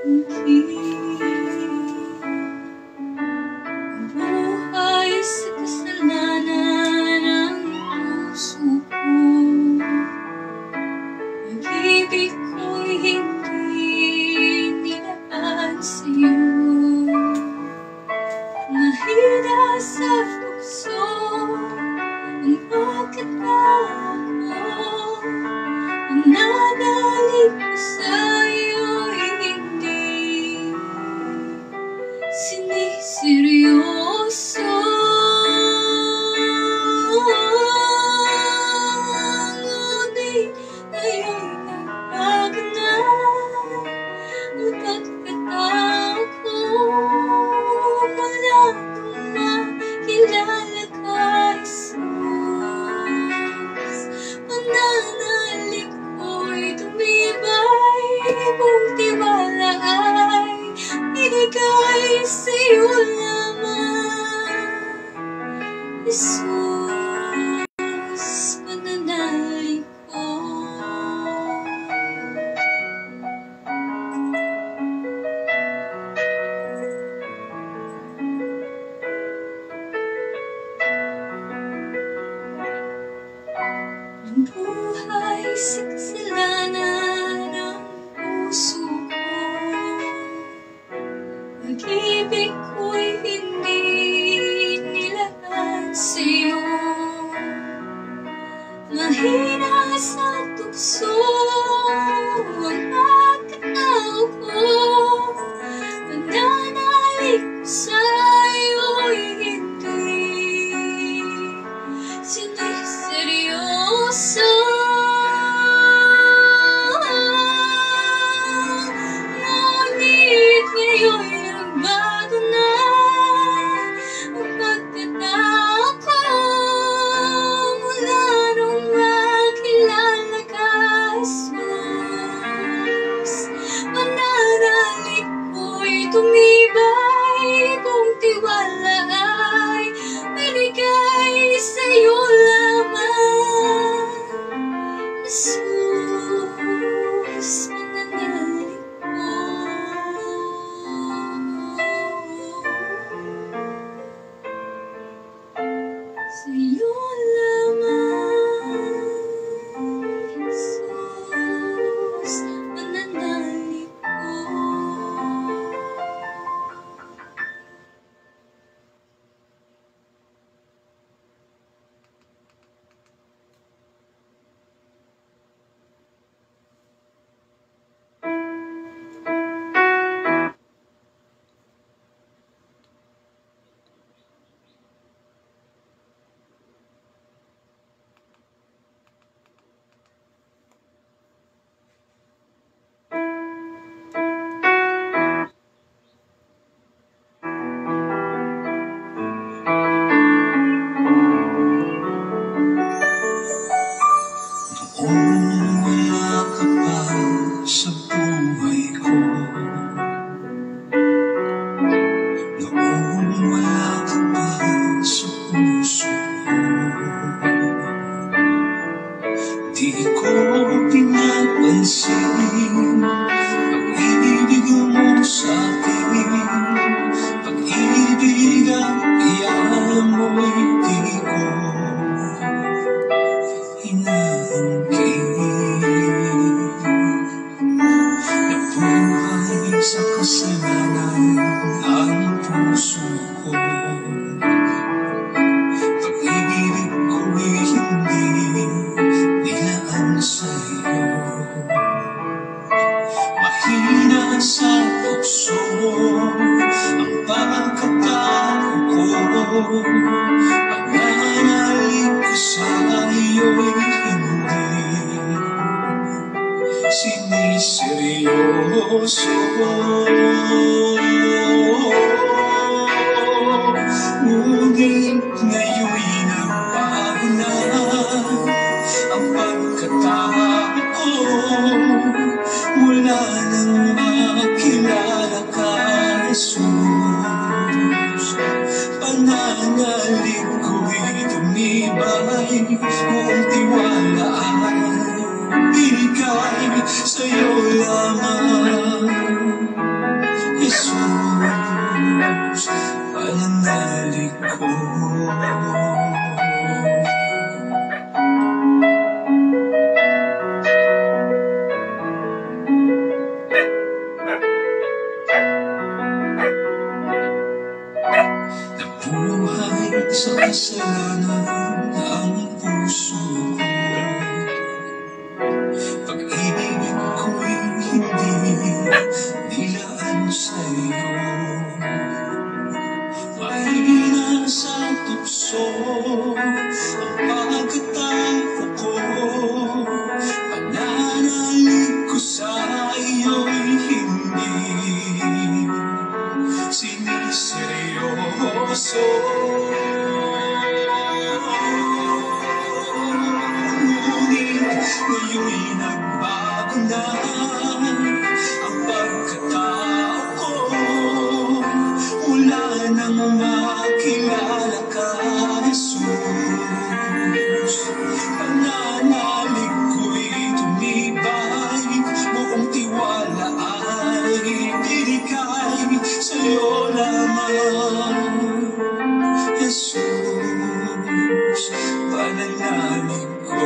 Buhay sa kasalanan ng puso ko. Pag-ibig ko'y hindi nilaan sa'yo. Mahina sa tukso ang pagkatao. Nananalig ko sa'yo'y hindi siniseryoso. Ngunit ngayon'y nagbago na ang pagkatao ko. Wala kong makilala ka, Jesus. Pananalig ko'y tumibay, kung tiwala ay binigay sa'yo lamang, Jesus. Pananalig ko. Buhay sa kasalanan ng puso ko. Pag-ibig ko'y hindi nilaan sa'yo. Mahina sa tukso ang pagkatao ko. Pananalig ko sa'yo'y hindi siniseryoso. Ngunit ngayon'y nagbago na ang pagkatao ko. Mula nung makilala ka, Jesus. Pananalig ko'y tumibay, kung tiwala ay binigay sa'yo lamang, Jesus. Pananalig ko. Sa'yo lamang, Jesus. Pananalig ko. Wala ka pa sa buhay ko. Noong wala ka pa sa puso ko. Di ko pinapansin pag-ibig mo sa'kin. Pag-ibig ang iyan mo'y di ko nabuhay sa kasalanan ang puso ko. Pag-ibig ko'y hindi nilaan sa'yo. Mahina sa tukso ang pagkatao ko. Pananalig ko sa'yo'y hindi siniseryoso. Ngunit ngayon'y nagbago na ang pagkatao ko. Wala nang makilala ka, Jesus. Pananalig ko'y tumibay, kung tiwala ay binigay sa'yo lamang, sa kasalanan ang puso ko. Pag-ibig ko'y hindi nilaan sa'yo. Mahina sa tukso ang pagkatao ko. Pananalig ko sa iyo'y hindi siniseryoso. Ngunit ngayon'y nagbago na ang pagkatao ko. Wala nang makilala ka, Jesus. Pananalig ko'y tumibay, buong tiwala ay binigay sa'yo lamang, Jesus. Pananalig ko.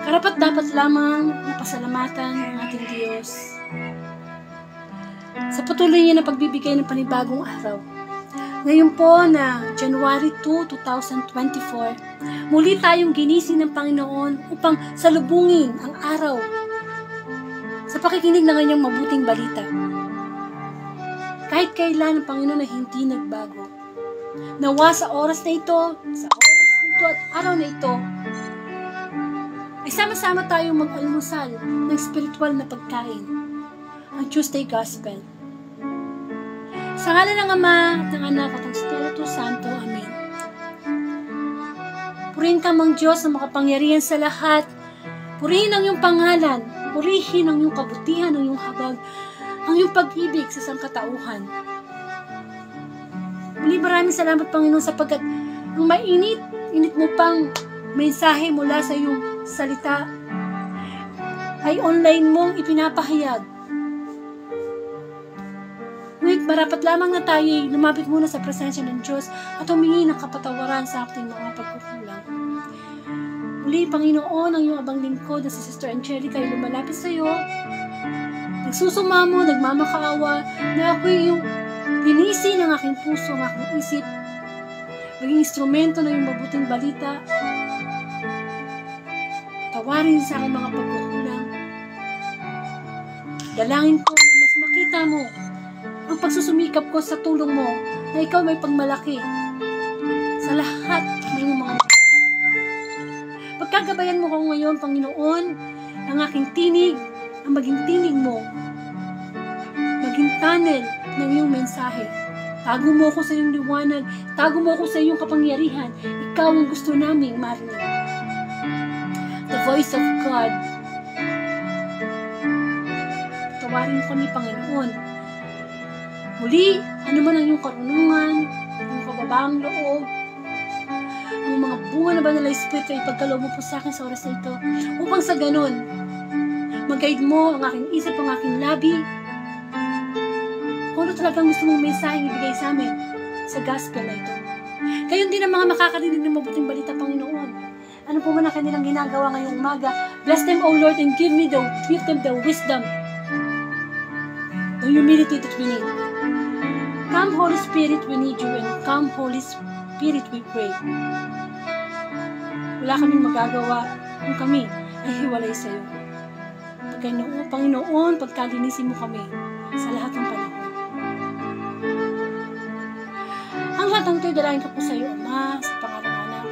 Karapat-dapat lamang napasalamatan ang ating Diyos sa patuloy niya na pagbibigay ng panibagong araw. Ngayon po na January 2, 2024, muli tayong ginising ng Panginoon upang salubungin ang araw sa pakikinig ng kanyang mabuting balita. Kahit kailan ang Panginoon ay hindi nagbago. Nawa sa oras na ito at araw na ito, ay sama-sama tayong mag-almusal ng spiritual na pagkain, ang Tuesday Gospel. Sa ngalan ng Ama, ng Anak at ng Espiritu Santo. Amen. Purihin ka mang Diyos na makapangyarihan sa lahat. Purihin ang iyong pangalan. Purihin ang iyong kabutihan, ang iyong habag, ang iyong pag-ibig sa sangkatauhan. Muli maraming salamat, Panginoon, sapagkat ang init mo pang mensahe mula sa iyong salita ay online mong ipinapahayag. Ngunit marapat lamang na tayo lumapit muna sa presensya ng Diyos at humingi ng kapatawaran sa ating mga pagkukulang. Muli, Panginoon, ang iyong abang lingkod na si Sister Angelica ay lumalapit sa iyo, nagsusumamo, nagmamakaawa, na ako'y yung linisi ng aking puso, ng aking isip, maging instrumento ng iyong mabuting balita. Tawarin sa aking mga pagkukulang. Dalangin ko na mas makita mo ang pagsusumikap ko sa tulong mo, na ikaw may pagmalaki sa lahat ng iyong mga pagkagabayan mo ko ngayon, Panginoon, ang aking tinig, ang maging tinig mo, maging tunnel ng iyong mensahe. Tago mo ko sa iyong liwanag, tago mo ko sa iyong kapangyarihan. Ikaw ang gusto naming marinig. The voice of God. Tawarin kami, Panginoon. Muli, ano man ang iyong karunungan, ang iyong kababaang loob, ang mga bunga na banal na Espiritu ay ipagkaloob mo po sa akin sa oras na ito, upang sa ganun, mag-guide mo ang aking isip, ang aking labi, kung ano talagang gusto mong mensaheng ibigay sa amin sa gospel na ito. Gayon din ang mga makakarinig ng mabuting balita, Panginoon. Ano po man ang kanilang ginagawa ngayong umaga, bless them, O Lord, and give them the wisdom, the humility that we need. Come, Holy Spirit, we need you, and come, Holy Spirit, we pray. Wala kaming magagawa kung kami ay hiwalay sa iyo. Panginoon, pagkalinisin mo kami sa lahat ng panahon. Ang lahat ng ito'y dalahin ko po sa iyo, Ama, sa pangalan ng Anak,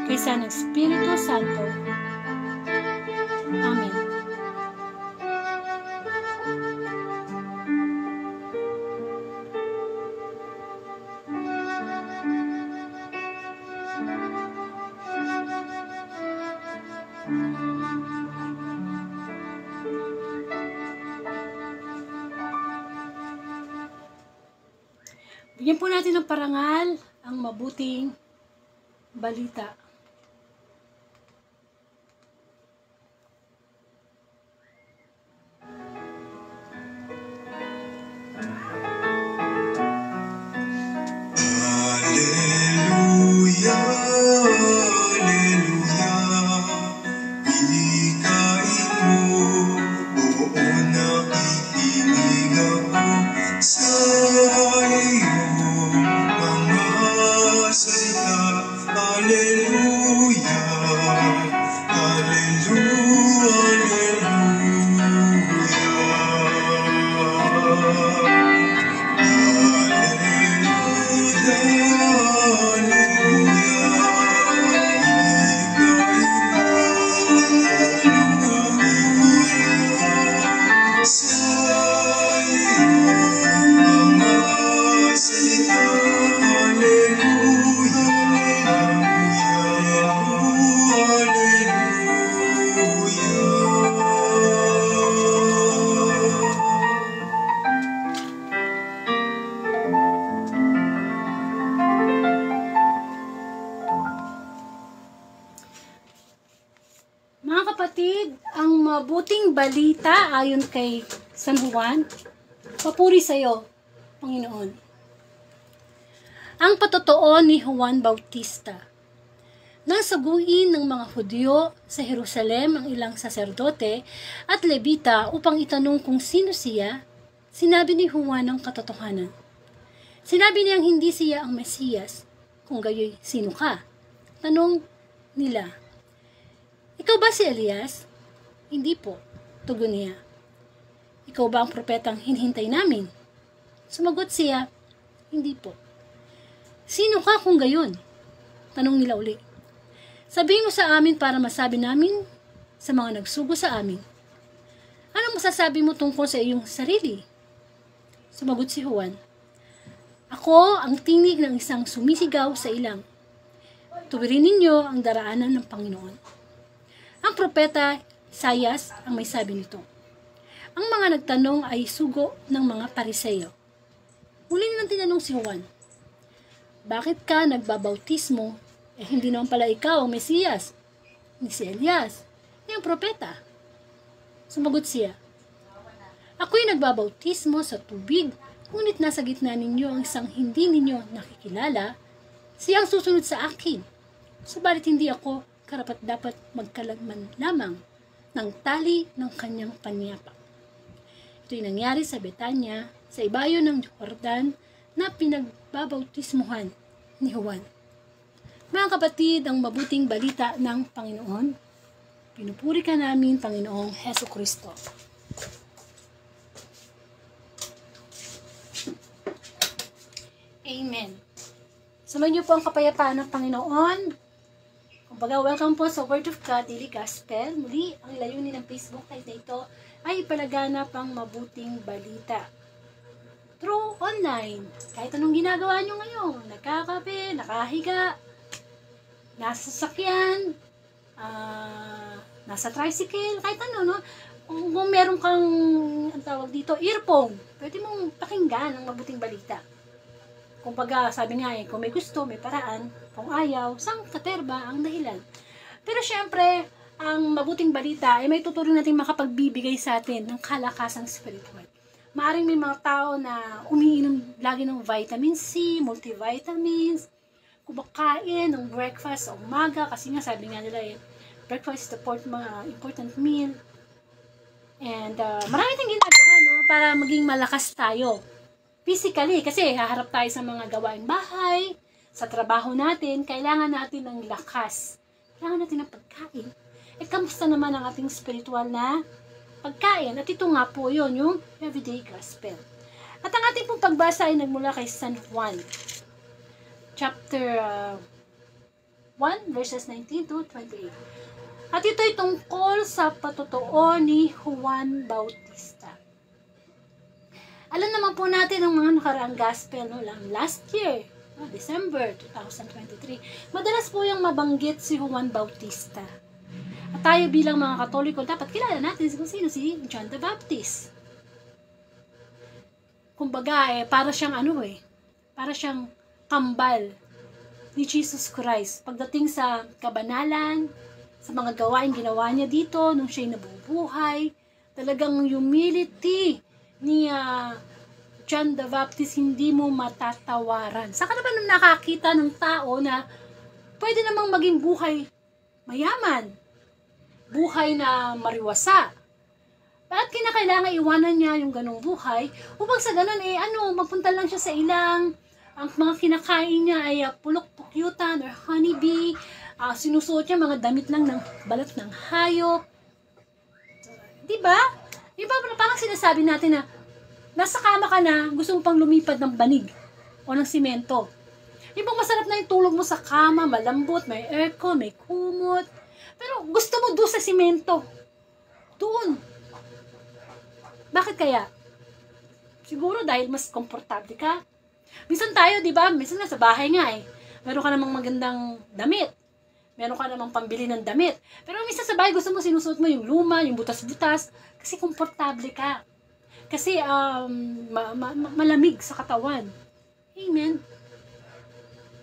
kaysa ng Espiritu Santo. Amen. Bigyan po natin ng parangal ang mabuting balita. Hallelujah, Hallelujah. Ikain mo, oo, nakikinig ako sa iyong mga salita. Hallelujah, Hallelujah, Mga kapatid, ang mabuting balita ayon kay San Juan, papuri sa iyo, Panginoon. Ang patotoo ni Juan Bautista. Nang saguin ng mga Hudyo sa Jerusalem ang ilang saserdote at Levita upang itanong kung sino siya, sinabi ni Juan ang katotohanan. Sinabi niyang hindi siya ang Mesiyas, kung gayoy sino ka? Tanong nila, ikaw ba si Elias? Hindi po, tugon niya. Ikaw ba ang propetang hinihintay namin? Sumagot siya, hindi po. Sino ka kung gayon? Tanong nila uli. Sabihin mo sa amin para masabi namin sa mga nagsugo sa amin. Anong masasabi mo tungkol sa iyong sarili? Sumagot si Juan. Ako ang tinig ng isang sumisigaw sa ilang. Tuwirin ninyo ang daraanan ng Panginoon. Ang propeta Isaias ang may sabi nito. Ang mga nagtanong ay sugo ng mga Pariseo. Muli nilang tinanong si Juan, bakit ka nagbabautismo? Hindi naman pala ikaw ang Mesiyas, ni si Elias, ni ang propeta. Sumagot siya, ako'y nagbabautismo sa tubig, ngunit nasa gitna ninyo ang isang hindi ninyo nakikilala, siyang susunod sa akin. Subalit hindi ako karapat dapat magkalagman lamang ng tali ng kanyang panyapak. Ito'y nangyari sa Betanya, sa ibayo ng Jordan, na pinagbabautismuhan ni Juan. Mga kapatid, ang mabuting balita ng Panginoon, pinupuri ka namin, Panginoong Heso Kristo. Amen. Sumayin niyo po ang kapayapaan ng Panginoon. Kumbaga, welcome po sa Word of God Daily Gospel. Muli, ang layunin ng Facebook live na ito ay ipalaganap ang mabuting balita. Through online, kahit anong ginagawa nyo ngayon, nagkakape, nakahiga, nasa sasakyan, nasa tricycle, kahit ano, no? Kung meron kang, ang tawag dito, earphone, pwede mong pakinggan ang mabuting balita. Kumbaga, sabi nga kung may gusto, may paraan. Kung ayaw, sang katerba ang dahilan. Pero syempre, ang mabuting balita ay may tuturing natin makapagbibigay sa atin ng kalakasang spiritual. Maaring may mga tao na umiinom lagi ng vitamin C, multivitamins, kumakain ng breakfast sa umaga, kasi nga sabi nga nila breakfast is the important meal. And marami tayong ginagawa, no, para maging malakas tayo. Physically, kasi haharap tayo sa mga gawaing bahay, sa trabaho natin, kailangan natin ng lakas. Kailangan natin ng pagkain. Kamusta naman ang ating spiritual na pagkain? At ito nga po yun, yung everyday gospel. At ang ating pong pagbasa ay nagmula kay San Juan. Chapter 1, verses 19 to 28. At ito ay tungkol sa patotoo ni Juan Bautista. Alam naman po natin ang mga nakaraang gospel, no, lang last year, December 2023. Madalas po yung mabanggit si Juan Bautista. At At tayo bilang mga Katoliko, dapat kilala natin kung sino si John the Baptist. Kumbaga, para siyang para siyang kambal ni Jesus Christ. Pagdating sa kabanalan, sa mga gawain ginawa niya dito, nung siya'y nabubuhay, talagang humility ni John the Baptist, hindi mo matatawaran. Saka naman nung nakakita ng tao na pwede namang maging buhay mayaman, buhay na mariwasa. Bakit kinakailangan iwanan niya yung ganong buhay? Upang sa ganon, magpunta lang siya sa ilang, ang mga kinakain niya ay pulok-pukyutan or honeybee, sinusuot niya mga damit lang ng balat ng hayop. Diba? Diba parang sinasabi natin na, nasa kama ka na, gusto mo pang lumipad ng banig o ng simento. Ibang masarap na yung tulog mo sa kama, malambot, may aircon, may kumot. Pero gusto mo doon sa simento. Doon. Bakit kaya? Siguro dahil mas komportable ka. Minsan tayo, di ba? Minsan sa bahay nga meron ka namang magandang damit. Meron ka namang pambili ng damit. Pero minsan sa bahay gusto mo sinusuot mo yung luma, yung butas-butas. Kasi komportable ka. Kasi malamig sa katawan. Amen.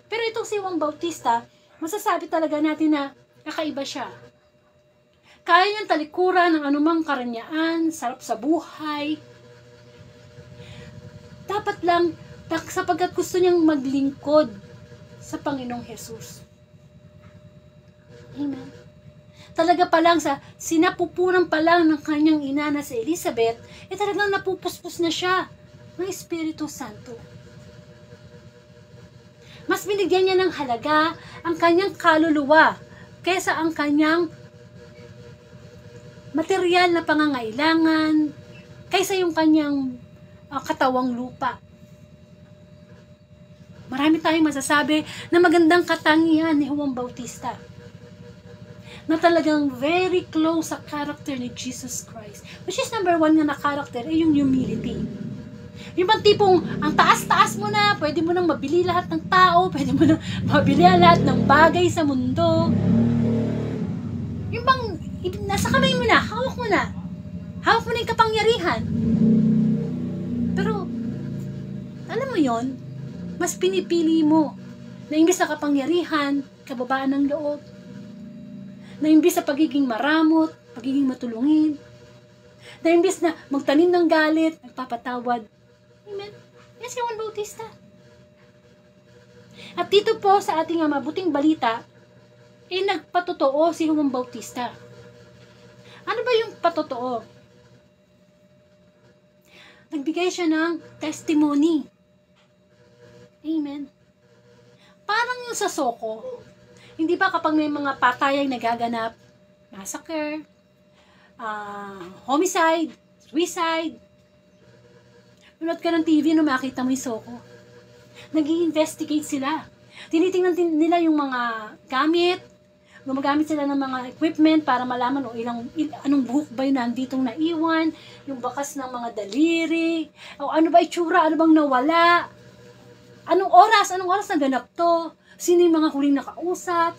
Pero itong si Juan Bautista, masasabi talaga natin na kakaiba siya. Kaya niyang talikuran ng anumang karanyaan, sarap sa buhay. Dapat lang, sapagkat gusto niyang maglingkod sa Panginoong Jesus. Amen. Talaga pa lang sa sinapupunan pa lang ng kanyang ina na si Elizabeth, talagang napupuspos na siya ng Espiritu Santo. Mas binigyan niya ng halaga ang kanyang kaluluwa kaysa ang kanyang material na pangangailangan, kaysa yung kanyang katawang lupa. Marami tayong masasabi na magandang katangian ni Juan Bautista, na talagang very close sa character ni Jesus Christ. Which is number 1 na character ay yung humility. Yung bang tipong, ang taas-taas mo na, pwede mo nang mabili lahat ng tao, pwede mo nang mabili lahat ng bagay sa mundo. Yung bang, nasa kamay mo na, hawak mo na. Hawak mo na yung kapangyarihan. Pero, alam mo yon, mas pinipili mo na imbis na kapangyarihan, kababaan ng loob, na imbis sa pagiging maramot, pagiging matulungin, na imbis na magtanim ng galit, nagpapatawad. Amen? Yan si Juan Bautista. At dito po sa ating mabuting balita, nagpatotoo si Juan Bautista. Ano ba yung patotoo? Nagbigay siya ng testimony. Amen. Parang yung sa Soko, hindi ba kapag may mga patayang nagaganap, massacre, homicide, suicide, nunod ka ng TV no makita mo yung Soko. Nag-i-investigate sila. Tinitingnan nila yung mga gamit, gumagamit sila ng mga equipment para malaman anong buhok ba yung nanditong naiwan, yung bakas ng mga daliri, o ano ba itsura, ano bang nawala, anong oras naganap to, sino yung mga huling nakausap.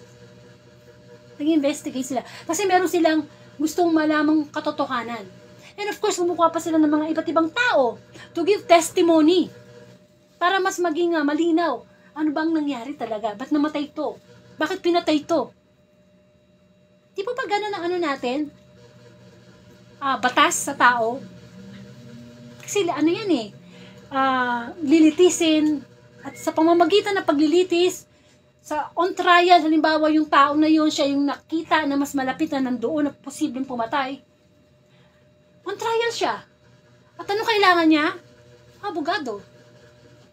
Nag-investigate sila. Kasi meron silang gustong malamang katotohanan. And of course, kumukuha pa sila ng mga iba't ibang tao to give testimony para mas maging malinaw. Ano bang nangyari talaga? Ba't namatay to? Bakit pinatay to? Di ba gano'n ang natin? Batas sa tao? Kasi lilitisin. At sa pamamagitan ng paglilitis, sa on trial, halimbawa yung tao na yun, siya yung nakita na mas malapit na nandoon na posibleng pumatay. On trial siya. At ano kailangan niya? Abogado.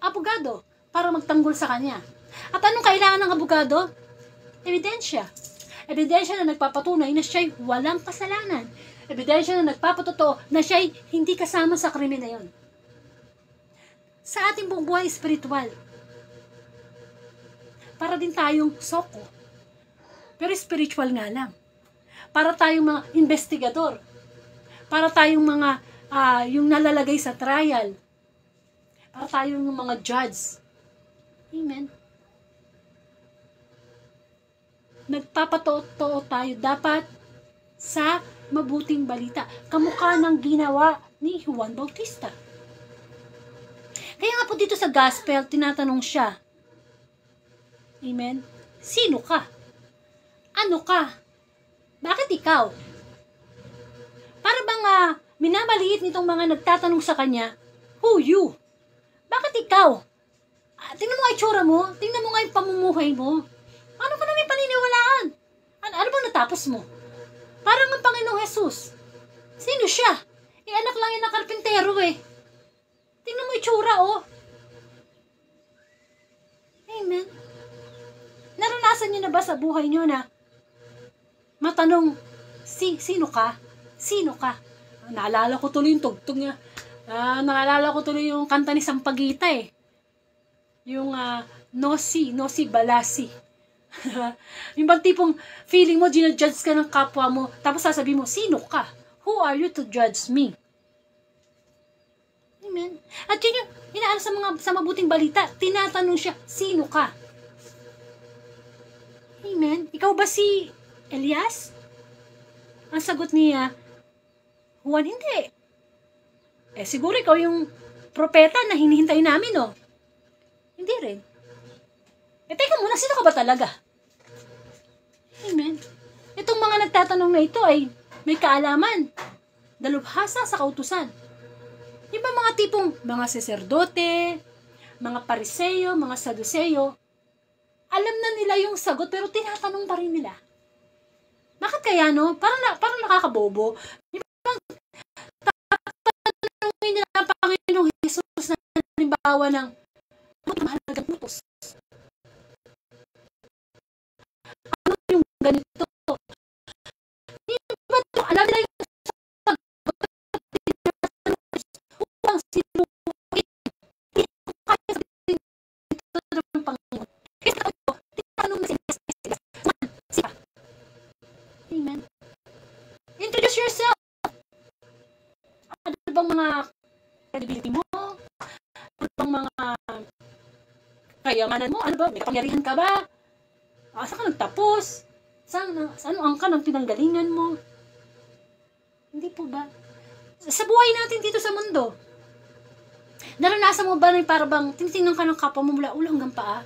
Abogado. Para magtanggol sa kanya. At anong kailangan ng abogado? Ebidensya. Ebidensya na nagpapatunay na siya'y walang kasalanan. Ebidensya na nagpapatotoo na siya'y hindi kasama sa krimen na yun. Sa ating buong buhay espiritual, para din tayong Soko. Pero spiritual nga lang. Para tayong mga investigador. Para tayong mga yung nalalagay sa trial. Para tayong mga judge. Amen. Nagpapatotoo tayo. Dapat sa mabuting balita. Kamukha ng ginawa ni Juan Bautista. Kaya nga po dito sa gospel, tinatanong siya, amen, sino ka? Ano ka? Bakit ikaw? Para bang minamaliit nitong mga nagtatanong sa kanya, who you? Bakit ikaw? Tingnan mo nga itsura mo, tingnan mo nga yung pamumuhay mo. Ano ka namin paniniwalaan? Ano bang natapos mo? Parang ang Panginoong Jesus. Sino siya? Anak lang yun ng karpintero eh. Tingnan mo itsura oh. Amen. Naranasan niyo na ba sa buhay niyo na matanong, sino ka? Sino ka? Naalala ko tuloy yung tugtog niya. Naalala ko tuloy yung kanta ni Sampaguita eh. Yung Nosi Balasi. Yung bang tipong feeling mo, ginajudge ka ng kapwa mo, tapos sasabihin mo, sino ka? Who are you to judge me? Amen. At yun yung inaano sa mabuting balita, tinatanong siya, sino ka? Amen. Ikaw ba si Elias? Ang sagot niya, Juan, hindi. Siguro ikaw yung propeta na hinihintay namin, no? Hindi rin. Teka muna, sino ka ba talaga? Amen. Itong mga nagtatanong na ito ay may kaalaman, dalubhasa sa kautusan. Yung ba mga tipong mga saserdote, mga pariseyo, mga saduseyo, alam na nila yung sagot pero tinatanong pa rin nila. Bakit kaya no? Parang nakakabobo. Yung bang tatanungin nila ang Panginoong Jesus na halimbawa ng mahalagang utos. Ano yung ganito? Yung ba ito? Alam nila yung sagot. Upang sinuhin. Hindi ko kaya sabihin ito ng Panginoon. Kasi ito, tinanong na sila. Amen. Introduce yourself. Ano bang mga credibility mo? Ano bang mga kayamanan mo? Ano ba? May kapangyarihan ka ba? Saan ka nagtapos? Saan ang ka ng pinanggalingan mo? Hindi po ba? Sa buhay natin dito sa mundo, naranasan mo ba na para bang tinitingnan ka ng kapwa mo mula ulo hanggang paa?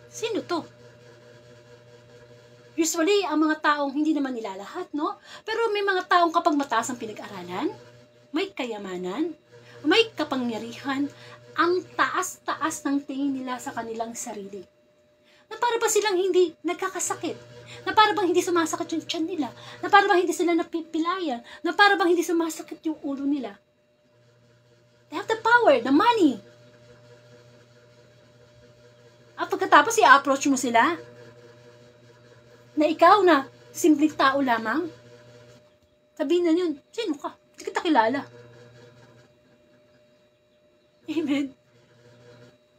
Sino to? Usually, ang mga taong hindi naman nila lahat, no? Pero may mga taong kapag mataas ang pinag-aralan, may kayamanan, may kapangyarihan, ang taas-taas ng tingin nila sa kanilang sarili. Na para ba silang hindi nagkakasakit? Na para bang hindi sumasakit yung tiyan nila? Na para bang hindi sila napipilayan? Na para bang hindi sumasakit yung ulo nila? They have the power, the money. At pagkatapos, i-approach mo sila na ikaw na simpleng tao lamang. Sabihin na yun, sino ka? Hindi kita kilala. Amen.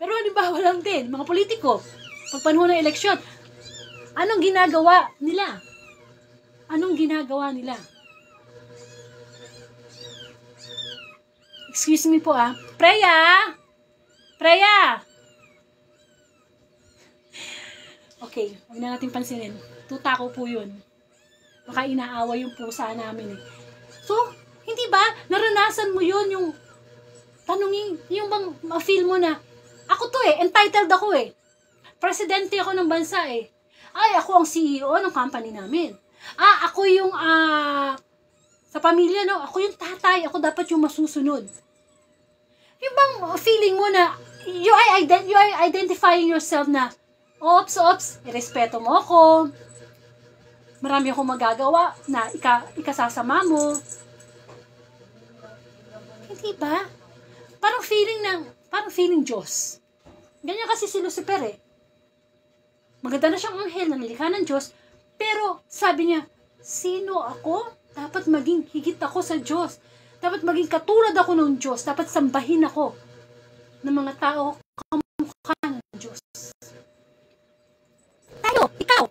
Pero halimbawa lang din, mga politiko, pag panahon ng eleksyon, anong ginagawa nila? Anong ginagawa nila? Excuse me po Preya! Preya! Okay, huwag na natin pansinin. Tuta ko po yun. Baka inaawa yung pusa namin eh. So, hindi ba, naranasan mo yun yung tanungin, yung bang ma-feel mo na, ako to entitled ako presidente ako ng bansa ay, ako ang CEO ng company namin. Ako yung, sa pamilya, no, ako yung tatay, ako dapat yung masusunod. Yung bang feeling mo na, you are identifying yourself na, Ops, irespeto mo ako. Marami akong magagawa na ikasasama mo. Hindi ba? Parang feeling Diyos. Ganyan kasi si Lucifer Maganda na siyang anghel na nilikha ng Diyos. Pero sabi niya, sino ako? Dapat maging higit ako sa Diyos. Dapat maging katulad ako ng Diyos. Dapat sambahin ako ng mga tao kamukha ng Diyos. Ikaw,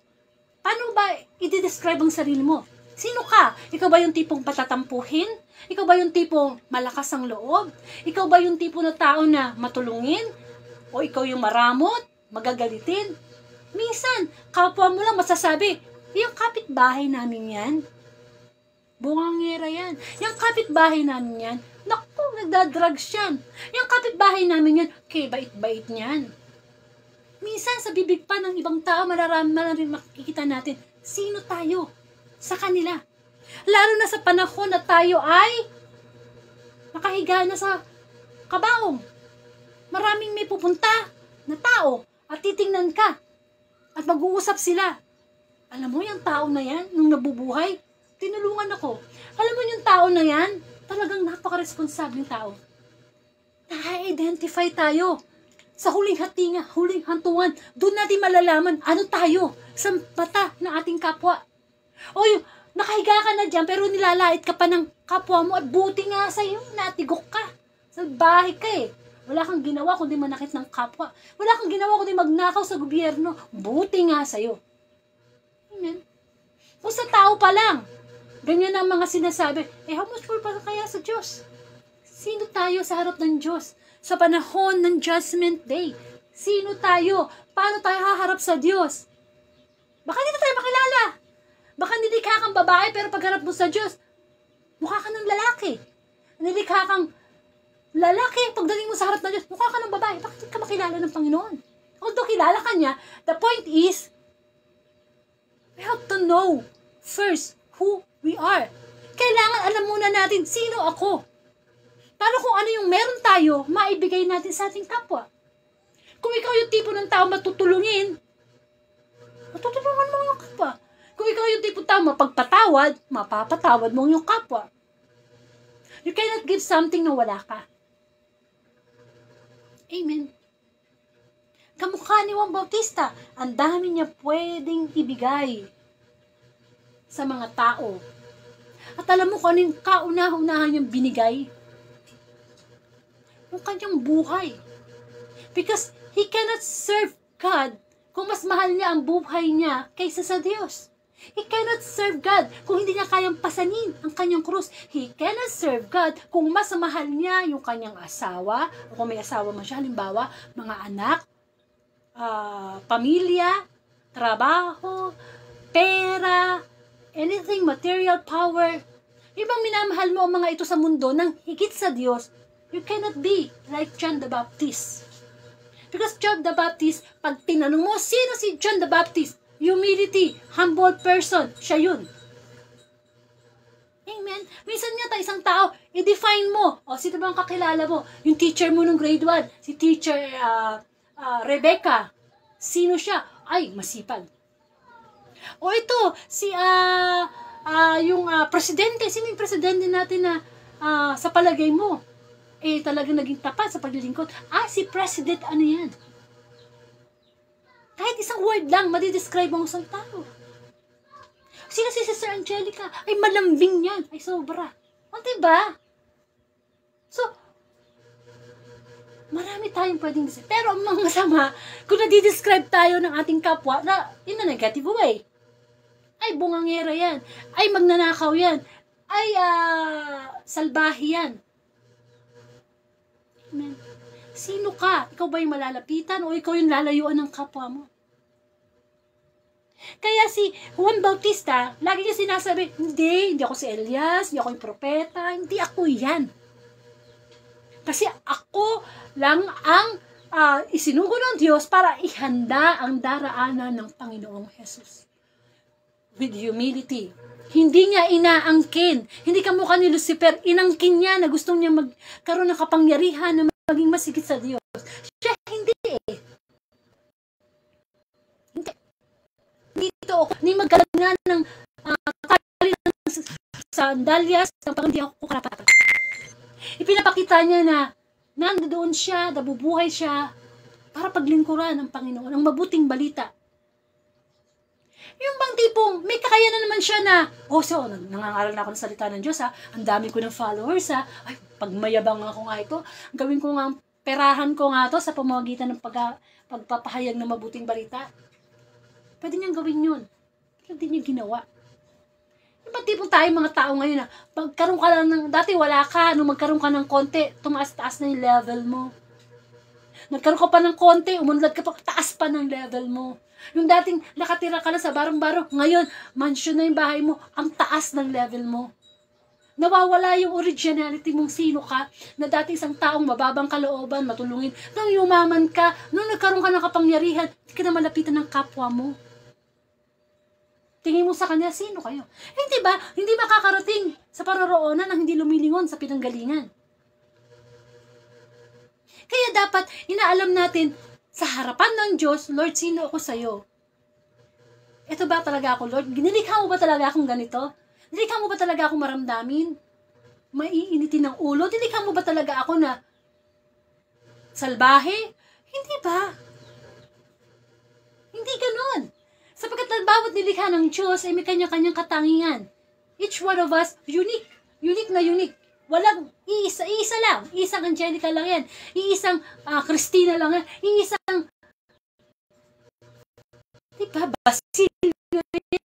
paano ba i-describe ang sarili mo? Sino ka? Ikaw ba yung tipong patatampuhin? Ikaw ba yung tipong malakas ang loob? Ikaw ba yung tipo na tao na matulungin? O ikaw yung maramot? Magagalitin? Minsan, kapwa mo lang masasabi, yung kapitbahay namin yan. Bungangera yan. Yung kapitbahay namin yan, naku, nagdadrugs yan. Yung kapitbahay namin yan, kay bait-bait niyan. Minsan sa bibig pa ng ibang tao, maraming makikita natin, sino tayo sa kanila. Lalo na sa panahon na tayo ay nakahiga na sa kabaong. Maraming may pupunta na tao at titingnan ka at mag-uusap sila. Alam mo, yung tao na yan, nung nabubuhay, tinulungan ako. Alam mo yung tao na yan, talagang napaka-responsabling tao. Na-identify tayo. Sa huling hatinga, huling hantungan, doon natin malalaman ano tayo sa mata ng ating kapwa. O yung nakahiga ka na dyan, pero nilalait ka pa ng kapwa mo at buti nga sa'yo, natigok ka. Salbahe ka eh. Wala kang ginawa kundi manakit ng kapwa. Wala kang ginawa kundi magnakaw sa gobyerno. Buti nga sa'yo. Amen. O sa tao pa lang, ganyan ang mga sinasabi, how much more pa kaya sa Diyos? Sino tayo sa harap ng Diyos? Sa panahon ng Judgment Day, sino tayo? Paano tayo haharap sa Diyos? Baka hindi tayo makilala. Baka nilikha kang babae pero pagharap mo sa Diyos, mukha ka ng lalaki. Nilikha kang lalaki, pagdating mo sa harap ng Diyos, mukha ka ng babae. Bakit hindi ka makilala ng Panginoon? Although kilala ka niya, the point is, we have to know first who we are. Kailangan alam muna natin sino ako. Para kung ano yung meron tayo, maibigay natin sa ating kapwa. Kung ikaw yung tipo ng tao matutulungin, matutulungan mo yung kapwa. Kung ikaw yung tipo ng tao mapagpatawad, mapapatawad mo yung kapwa. You cannot give something na wala ka. Amen. Kamukha ni Juan Bautista, ang dami niya pwedeng ibigay sa mga tao. At alam mo kung anong kauna-unahan niyang binigay? Yung kanyang buhay. Because he cannot serve God kung mas mahal niya ang buhay niya kaysa sa Diyos. He cannot serve God kung hindi niya kayang pasanin ang kanyang krus. He cannot serve God kung mas mahal niya yung kanyang asawa, o kung may asawa man siya, halimbawa, mga anak, pamilya, trabaho, pera, anything, material power. Ibang minamahal mo ang mga ito sa mundo ng higit sa Diyos, you cannot be like John the Baptist. Because John the Baptist, pag tinanong mo, sino si John the Baptist? Humility, humble person, siya yun. Amen? Minsan nga isang tao, i-define mo. O, sino ba ang kakilala mo? Yung teacher mo nung grade 1, si teacher Rebecca. Sino siya? Ay, masipag. O ito, si yung presidente. Sino yung presidente natin na sa palagay mo? Talagang naging tapat sa paglilingkod. Si president, ano yan? Kahit isang word lang, madidescribe mo isang tao. Sino si Sister Angelica? Ay, malambing yan. Ay, sobra. O, diba? So, marami tayong pwedeng describe. Pero ang mga masama, kung nadidescribe tayo ng ating kapwa na in a negative way. Ay, bungangera yan. Ay, magnanakaw yan. Ay, salbahi yan. Amen. Sino ka? Ikaw ba yung malalapitan o ikaw yung lalayuan ng kapwa mo? Kaya si Juan Bautista, lagi niya sinasabi, hindi ako si Elias, hindi ako yung propeta, hindi ako yan. Kasi ako lang ang isinugo ng Diyos para ihanda ang daraanan ng Panginoong Jesus. With humility. Hindi niya inaangkin. Hindi ka mukha ni Lucifer. Inangkin niya na gustong niya magkaroon ng kapangyarihan na maging masigit sa Diyos. Siya hindi eh. Hindi. Dito ako. Hindi magkalangan ng sandalyas ng pag-hindi ako karapatan. Ipinapakita niya na nandoon siya, nabubuhay siya para paglingkuran ng Panginoon, ang mabuting balita. Yung bang tipong, may kakayanan naman siya na, nangangaral na ako ng salita ng Diyos ang dami ko ng followers ay, pagmayabang ako nga ito, gawin ko nga, perahan ko nga to sa pamamagitan ng pagpapahayag ng mabuting balita. Pwede niyang gawin yun. Pero hindi niya ginawa. Yung bang tipong tayo mga tao ngayon pagkaroon ka lang dati wala ka, nung magkaroon ka ng konti, tumaas-taas na yung level mo. Nagkaroon ka pa ng konti, umunlad ka pa, taas pa ng level mo. Yung dating nakatira ka na sa barong-barong, ngayon, mansion na yung bahay mo, ang taas ng level mo. Nawawala yung originality mong sino ka, na dati isang taong mababang kalooban, matulungin. Nung yumaman ka, nung nagkaroon ka ng kapangyarihan, hindi ka na malapitan ng kapwa mo. Tingin mo sa kanya, sino kayo? Hindi ba? Hindi makakarating sa paroroonan ng hindi lumilingon sa pinanggalingan. Kaya dapat, inaalam natin, sa harapan ng Diyos, Lord, sino ako sa'yo? Ito ba talaga ako, Lord? Nilikha mo ba talaga akong ganito? Nilikha mo ba talaga akong maramdamin? Maiinitin ng ulo? Nilikha mo ba talaga ako na salbahe? Hindi ba? Hindi ganon. Sapagkat bawat nilikha ng Diyos ay may kanya-kanyang katangian. Each one of us, unique. Unique na unique. Walang iisa lang. Iisang Angelica lang yan. Iisang Christina lang yan. Iisang diba? Basilio yan.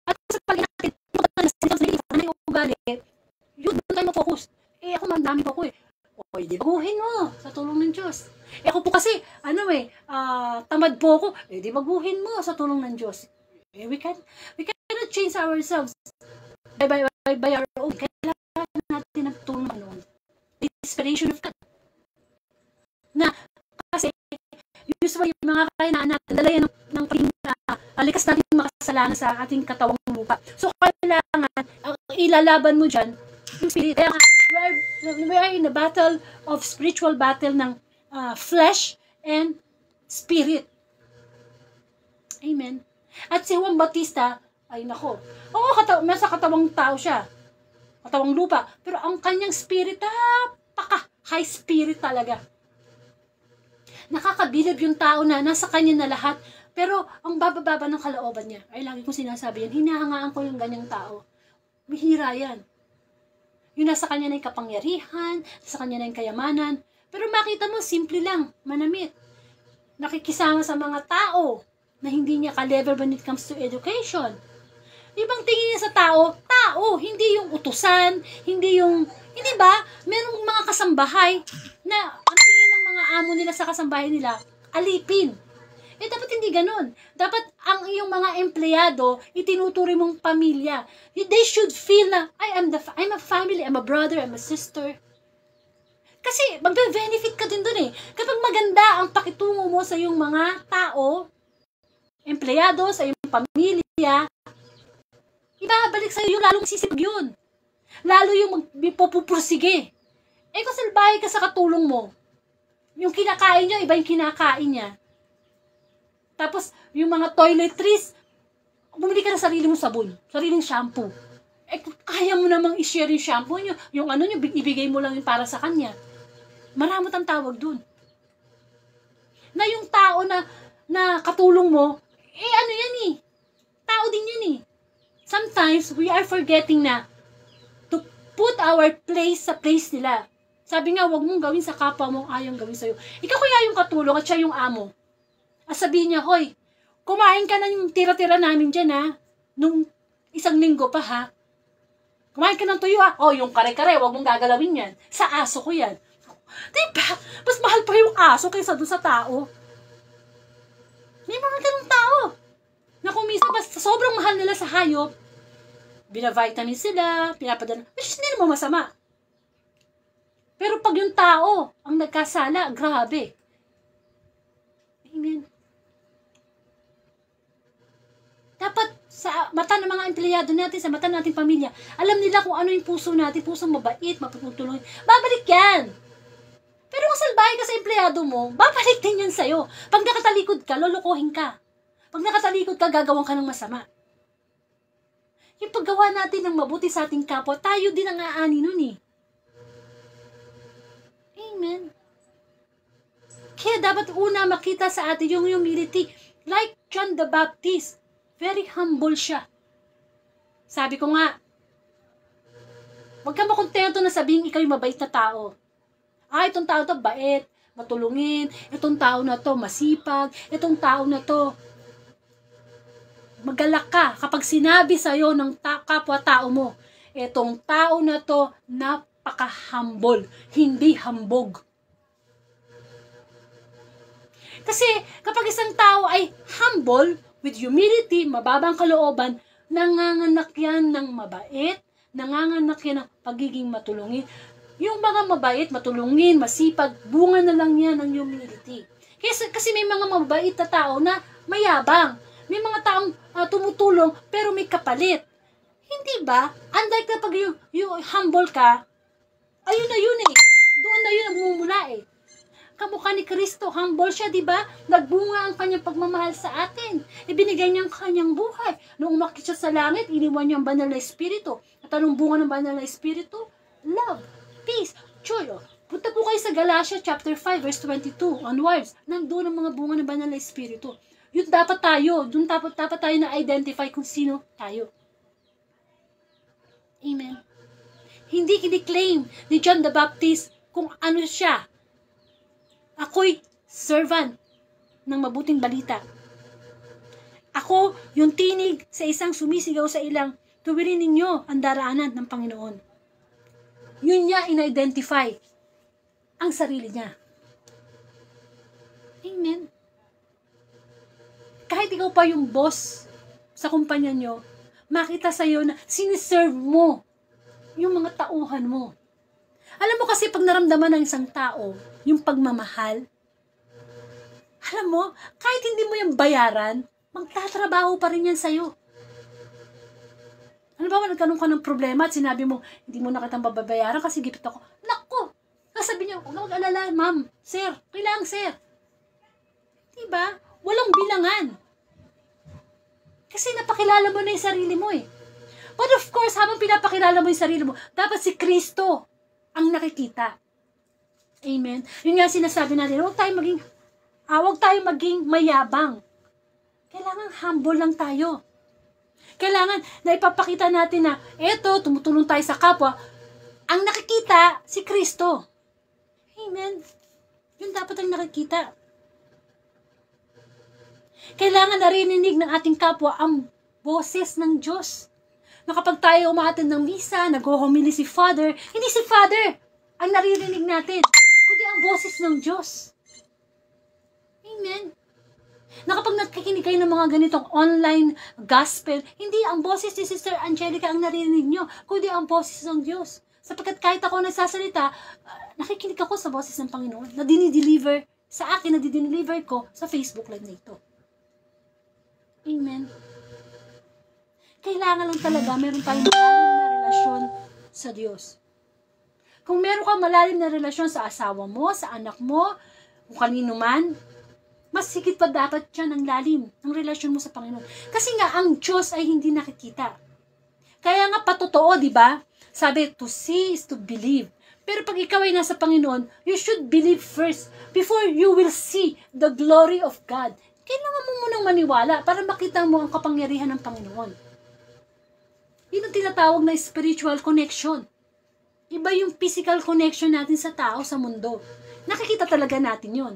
At sa pagin natin, yung ugali, yun, doon tayo mag-focus. Ako man, dami pa ko O, di baguhin mo sa tulong ng Diyos. Ako po kasi, tamad po ako. Di baguhin mo sa tulong ng Diyos. We cannot change ourselves by our own. Kailangan natin ng tulong noon. The inspiration of God. Na, kasi, usually, yung mga kainaan natin, dala yan ng likas natin makasalanan sa ating katawang lupa. So, kailangan, ilalaban mo dyan, yung spirit. Kaya nga, we are in a battle of spiritual battle ng flesh and spirit. Amen. At si Juan Bautista, ay nako, nasa katawang tao siya. Katawang lupa. Pero ang kanyang spirit, high spirit talaga. Nakakabilib yung tao na nasa kanya na lahat. Pero ang bababa ng kalooban niya, ay lagi kong sinasabi yan, hinahangaan ko yung ganyang tao. Bihira yan. Yung nasa kanya na yung kapangyarihan, nasa kanya na yung kayamanan. Pero makita mo, simple lang, manamit. Nakikisama sa mga tao na hindi niya ka-level when it comes to education. Ibang tingin niya sa tao, hindi yung utusan, hindi ba? Merong mga kasambahay na ang tingin ng mga amo nila sa kasambahay nila, alipin. Dapat hindi ganun. Dapat ang iyong mga empleyado, itinuturi mong pamilya. They should feel na, I'm a family, I'm a brother, I'm a sister. Kasi, magbe-benefit ka din dun eh. Kapag maganda ang pakitungo mo sa iyong mga tao, empleyado, sa iyong pamilya, ibabalik sa iyo, lalong sisipag yun. Lalo yung magpupursige. Kung salbahe ka sa katulong mo, yung kinakain niya, iba yung kinakain niya. Tapos, yung mga toiletries, bumili ka ng sarili mong sabon, sariling shampoo. Kaya mo namang i-share yung shampoo nyo, yung ibigay mo lang yung para sa kanya. Maramot ang tawag dun. Na yung tao na katulong mo, yan eh. Tao din yan eh. Sometimes, we are forgetting na to put our place sa place nila. Sabi nga, wag mong gawin sa kapwa mo, ayong gawin sa'yo. Ikaw kaya yung katulong at siya yung amo. Sabihin niya, hoy, kumain ka na yung tira-tira namin dyan, ha? Nung isang linggo pa, ha? Kumain ka ng tuyo, ha? Yung kare-kare, wag mong gagalawin yan. Sa aso ko yan. Diba? Mas mahal pa yung aso kaysa doon sa tao. May mga ganung tao. Na kung minsan, basta sobrang mahal nila sa hayop, binavitamin sila, pinapadala, which is hindi naman masama. Pero pag yung tao ang nagkasala, grabe. Amen. Dapat sa mata ng mga empleyado natin, sa mata ng ating pamilya, alam nila kung ano yung puso natin, pusong mabait, mapagtulungan. Babalik yan. Pero kung salbahe ka sa empleyado mo, babalik din yan sa'yo. Pag nakatalikod ka, lolokohin ka. Pag nakatalikod ka, gagawin ka ng masama. Yung paggawa natin ng mabuti sa ating kapwa, tayo din ang aani nun eh. Amen. Kaya dapat una makita sa atin yung humility. Like John the Baptist, very humble siya. Sabi ko nga, huwag ka makontento na sabihin ikaw yung mabait na tao. Itong tao to bait, matulungin, itong tao na to masipag, itong tao na to magalak ka kapag sinabi sa'yo ng kapwa-tao mo, itong tao na to napaka-humble, hindi hambog. Kasi kapag isang tao ay humble, with humility, mababang kalooban, nanganganak yan ng mabait, nanganganak yan ng pagiging matulungin. Yung mga mabait, matulungin, masipag, bunga na lang yan ng humility. Kasi may mga mabait na tao na mayabang. May mga taong tumutulong pero may kapalit. Hindi ba? Unlike na pag yung humble ka, ayun na yun eh. Doon na yun nagmumula eh. Kamukha ni Kristo, humble siya, di ba? Nagbunga ang kanyang pagmamahal sa atin. Ibinigay niya ang kanyang buhay. Nung umakyat siya sa langit, iniwan niya ang banal na espiritu. At anong bunga ng banal na espiritu? Love, peace, joy. Punta po kayo sa Galatia chapter 5 verse 22 onwards. Nandun ang mga bunga ng banal na espiritu. Yun dapat tayo. Doon dapat tayo na-identify kung sino tayo. Amen. Hindi kiniklaim ni John the Baptist kung ano siya. Ako'y servant ng mabuting balita. Ako yung tinig sa isang sumisigaw sa ilang, tuwirin ninyo ang daraanan ng Panginoon. Yun niya in-identify ang sarili niya. Amen. Kahit ikaw pa yung boss sa kumpanya nyo, makita sa'yo na siniserve mo yung mga tauhan mo. Alam mo kasi pag naramdaman ng isang tao, yung pagmamahal, alam mo, kahit hindi mo yung bayaran, magtatrabaho pa rin yan sa'yo. Ano ba, nagkaroon ka ng problema at sinabi mo, hindi mo na kitang babayaran kasi gipit ako. Naku! Sabi niya, huwag na mag-alala, ma'am, sir, kailangan sir. Diba? Walang bilangan. Kasi napakilala mo na yung sarili mo eh. But of course, habang pinapakilala mo yung sarili mo, dapat si Kristo ang nakikita. Amen. Yun nga sinasabi natin, huwag tayong maging mayabang. Kailangan humble lang tayo. Kailangan na ipapakita natin na, eto, tumutulong tayo sa kapwa. Ang nakikita, si Kristo. Amen. Yun dapat ang nakikita. Kailangan narinig ng ating kapwa ang boses ng Diyos. Na kapag tayo umaattend ng misa, nag-homily si Father, hindi si Father ang naririnig natin, kundi ang boses ng Diyos. Amen. Na kapag nakikinig kayo ng mga ganitong online gospel, hindi ang boses ni Sister Angelica ang naririnig nyo, kundi ang boses ng Diyos. Sapagkat kahit ako nagsasalita, nakikinig ako sa boses ng Panginoon na dinideliver sa akin, na dinideliver ko sa Facebook Live na ito. Amen. Kailangan lang talaga meron tayong malalim na relasyon sa Diyos. Kung meron kang malalim na relasyon sa asawa mo, sa anak mo, kung kanino man, mas higit pa dapat yan ang lalim ng relasyon mo sa Panginoon. Kasi nga, ang Diyos ay hindi nakikita. Kaya nga patotoo, di ba? Sabi, to see is to believe. Pero pag ikaw ay nasa Panginoon, you should believe first before you will see the glory of God. Kailangan mo munang maniwala para makita mo ang kapangyarihan ng Panginoon. Yun ang tinatawag na spiritual connection. Iba yung physical connection natin sa tao, sa mundo. Nakikita talaga natin yun.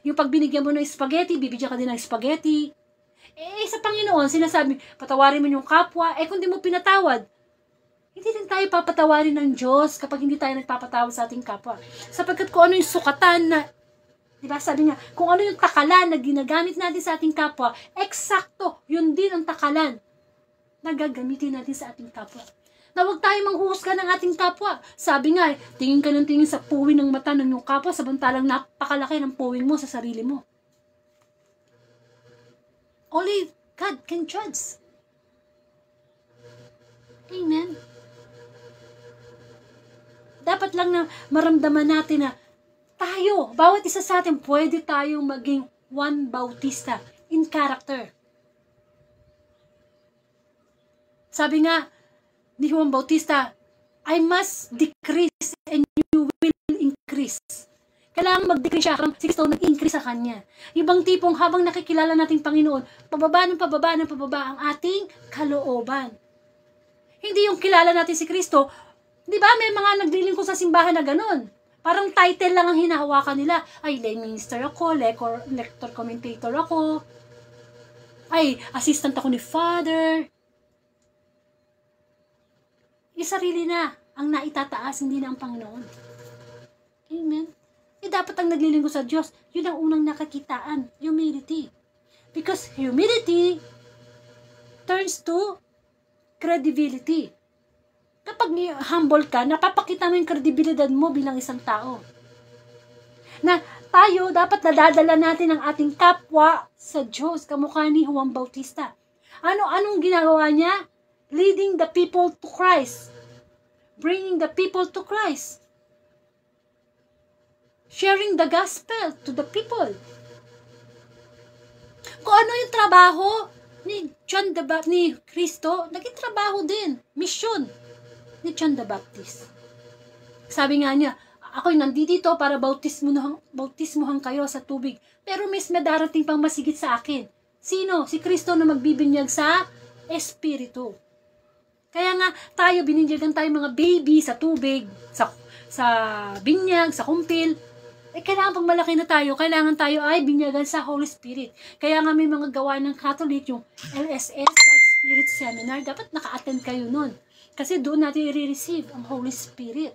Yung pag binigyan mo ng spaghetti, bibigyan ka din ng spaghetti. Sa Panginoon, sinasabi, patawarin mo yung kapwa. Kung di mo pinatawad, hindi din tayo papatawarin ng Diyos kapag hindi tayo nagpapatawad sa ating kapwa. Sapagkat kung ano yung sukatan na, diba sabi niya, kung ano yung takalan na ginagamit natin sa ating kapwa, eksakto, yun din ang takalan na gagamitin natin sa ating kapwa. Na huwag tayo manghuhusga ng ating kapwa. Sabi nga, tingin ka ng tingin sa puwing ng mata ng iyong kapwa, samantalang napakalaki ng puwing mo sa sarili mo. Only God can judge. Amen. Dapat lang na maramdaman natin na tayo, bawat isa sa atin, pwede tayong maging Juan Bautista in character. Sabi nga ni Juan Bautista, I must decrease and you will increase. Kailangan mag-decrease siya kung si Kristo nag-increase sa kanya. Ibang tipong habang nakikilala nating Panginoon, pababa ang ating kalooban. Hindi yung kilala natin si Kristo, di ba may mga naglilingkod sa simbahan na ganun. Parang title lang ang hinahawakan nila. Ay, lay minister ako, lector commentator ako. Ay, assistant ako ni Father. Sarili na ang naitataas, hindi na ang Panginoon. Amen. Dapat ang naglilingkod sa Diyos, yun ang unang nakakitaan, humility. Because humility turns to credibility. Kapag humble ka, napapakita mo yung kredibilidad mo bilang isang tao. Na tayo, dapat nadadala natin ang ating kapwa sa Diyos, kamukha ni Juan Bautista. Anong ginagawa niya? Leading the people to Christ. Bringing the people to Christ. Sharing the gospel to the people. Kung ano yung trabaho ni ni Cristo, naging trabaho din, mission ni John the Baptist. Sabi nga niya, ako'y nandito para bautismuhan kayo sa tubig, pero may darating pang masigit sa akin. Sino? Si Cristo na magbibinyag sa Espiritu. Kaya nga, tayo, bininyagan tayo mga baby sa tubig, sa binyag, sa kumpil. Kailangan pag malaki na tayo, kailangan tayo ay binyagan sa Holy Spirit. Kaya nga may mga gawa ng Catholic, yung LSS, Life Spirit Seminar, dapat naka-attend kayo nun. Kasi doon natin i-receive ang Holy Spirit.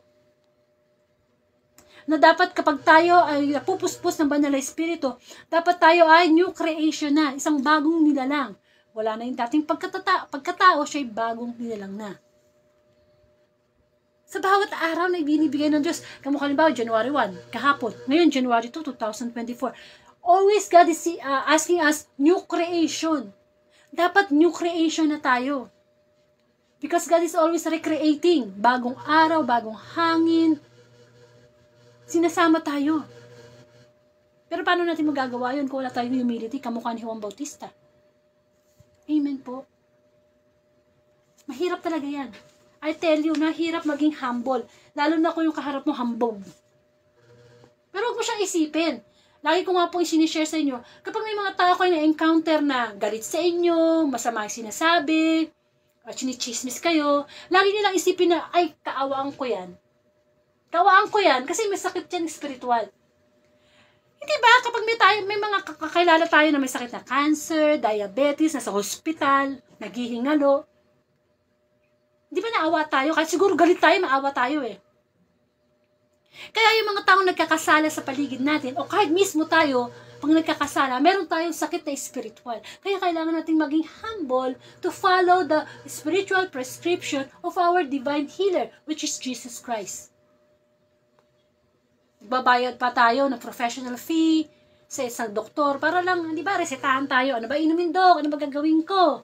Na dapat kapag tayo ay napupuspos ng Banal na Espiritu, dapat tayo ay new creation na, isang bagong nilalang. Wala na yung dating pagkatao, siya'y bagong nilalang na. Sa bawat araw na ibinibigay ng Diyos, kamukha halimbawa, January 1, kahapon, ngayon January 2, 2024. Always God is asking us new creation. Dapat new creation na tayo. Because God is always recreating. Bagong araw, bagong hangin. Sinasama tayo. Pero paano natin magagawa yun kung wala tayong humility, kamukha ni Juan Bautista? Amen po. Mahirap talaga yan. I tell you, mahirap maging humble. Lalo na kung yung kaharap mo hambog. Pero huwag mo siyang isipin. Lagi ko nga po sinishare sa inyo, kapag may mga tao kayo na-encounter na galit sa inyo, masama yung sinasabi, at chinichismis kayo, lagi nilang isipin na, ay, kaawaan ko yan. Kaawaan ko yan kasi may sakit yan spiritual. Hindi ba, kapag may mga kakilala tayo na may sakit na cancer, diabetes, nasa hospital, naghihingalo, di ba naawa tayo? Kahit siguro galit tayo, maawa tayo eh. Kaya yung mga taong nagkakasala sa paligid natin, o kahit mismo tayo, pag nagkakasala, meron tayong sakit na spiritual. Kaya kailangan natin maging humble to follow the spiritual prescription of our divine healer, which is Jesus Christ. Babayad pa tayo ng professional fee sa isang doktor para lang, di ba, resetahan tayo. Ano ba inumin, Dok? Ano ba gagawin ko?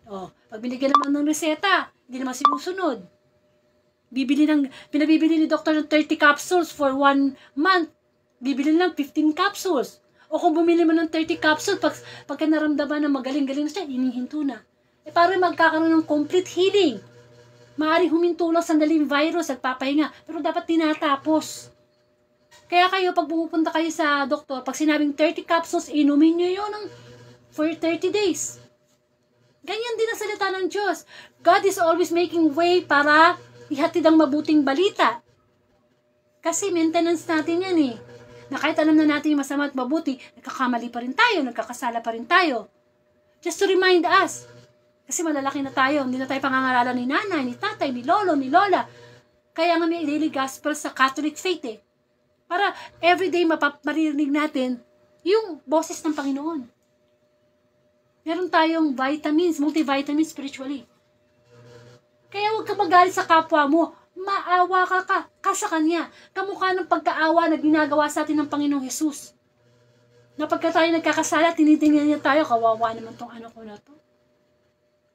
O, pag binigyan naman ng reseta, hindi naman sinusunod. Pinabibili ni doktor ng 30 capsules for 1 month. Bibili lang 15 capsules. O kung bumili mo ng 30 capsules, pagka naramdaman na magaling-galing na siya, hinihinto na. Para magkakaroon ng complete healing. Maaaring huminto lang sandaling virus at papahinga, pero dapat tinatapos. Kaya kayo, pag pumupunta kayo sa doktor, pag sinabing 30 capsules, inumin nyo yun for 30 days. Ganyan din ang salita ng Diyos. God is always making way para ihatid ang mabuting balita. Kasi maintenance natin yan eh. Na kahit alam na natin yung masama at mabuti, nagkakamali pa rin tayo, nagkakasala pa rin tayo. Just to remind us. Kasi malalaki na tayo, hindi na tayo pangangaralan ni nanay, ni tatay, ni lolo, ni lola. Kaya nga may daily gospel sa Catholic faith eh. Para everyday maririnig natin yung boses ng Panginoon. Meron tayong vitamins, multivitamins spiritually. Kaya huwag ka magalit sa kapwa mo. Maawa ka sa Kanya. Kamukha ng pagkaawa na ginagawa sa atin ng Panginoong Jesus. Na pagka tayo nagkakasala, tinitingnan niya tayo, kawawa naman tong ano ko na to.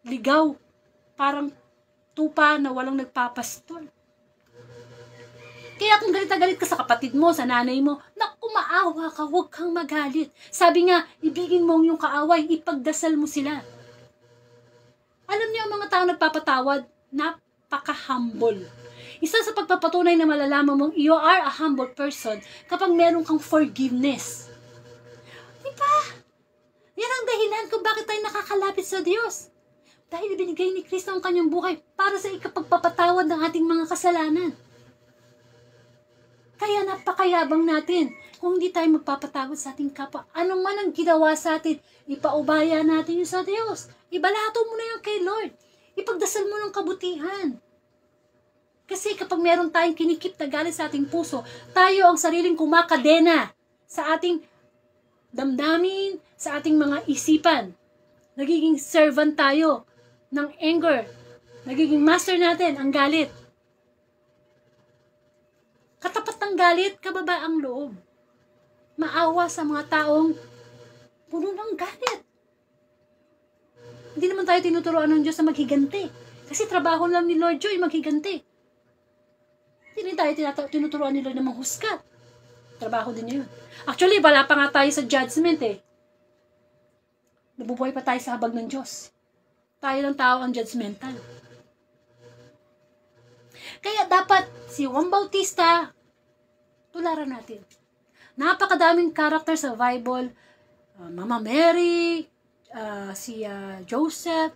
Ligaw. Parang tupa na walang nagpapastol. Kaya kung galit na galit ka sa kapatid mo, sa nanay mo, naku, maawa ka, huwag kang magalit. Sabi nga, ibigin mo yung kaaway, ipagdasal mo sila. Alam niyo, ang mga tao nagpapatawad, napaka-humble. Isa sa pagpapatunay na malalaman mong you are a humble person kapag meron kang forgiveness. Diba? Yan ang dahilan kung bakit tayo nakakalapit sa Diyos. Dahil binigay ni Kristo ang kanyang buhay para sa ikapagpapatawad ng ating mga kasalanan. Kaya napakayabang natin. Kung hindi tayo magpapatawad sa ating kapwa, anong man ang ginawa sa atin, ipaubaya natin yun sa Diyos. Ibalato mo na yun kay Lord. Ipagdasal mo ng kabutihan. Kasi kapag meron tayong kinikip na galit sa ating puso, tayo ang sariling kumakadena sa ating damdamin, sa ating mga isipan. Nagiging servant tayo ng anger. Nagiging master natin ang galit. Katapat ng galit, kababa ang loob. Maawa sa mga taong puno ng galit. Hindi naman tayo tinuturuan ng Diyos na maghiganti. Kasi trabaho lang ni Lord Joy maghiganti. Hindi tayo tinuturuan ni Lord na manghusgat. Trabaho din niya yun. Actually, wala pa nga tayo sa judgment eh. Nabubuhay pa tayo sa habag ng Diyos. Tayo lang tao ang judgmental. Kaya dapat si Juan Bautista, tularan natin. Napakadaming character sa Bible. Mama Mary, si Joseph.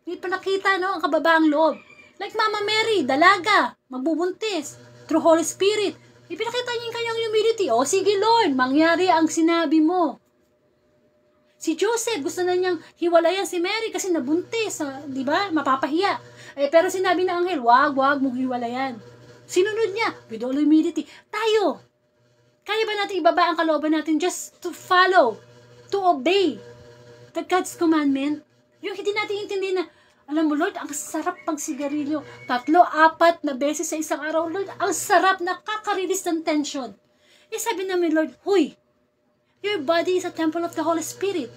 Hindi pa nakita, no? Ang kababaang loob. Like Mama Mary, dalaga, magbubuntis, through Holy Spirit. Ipinakita niya yung kanyang humility. O sige Lord, mangyari ang sinabi mo. Si Joseph, gusto na niyang hiwalayan si Mary kasi nabuntis, di ba? Mapapahiya. Pero sinabi ng anghel, wag mong hiwalayan. Sinunod niya, with all humility. Tayo, kaya ba natin ibaba ang kalooban natin just to follow, to obey the God's commandment? Yung hindi natin intindi na, alam mo Lord, ang sarap pang sigarilyo. 3-4 na beses sa isang araw, Lord, ang sarap, nakaka-release ng tension. Sabi namin, Lord, huy, your body is a temple of the Holy Spirit.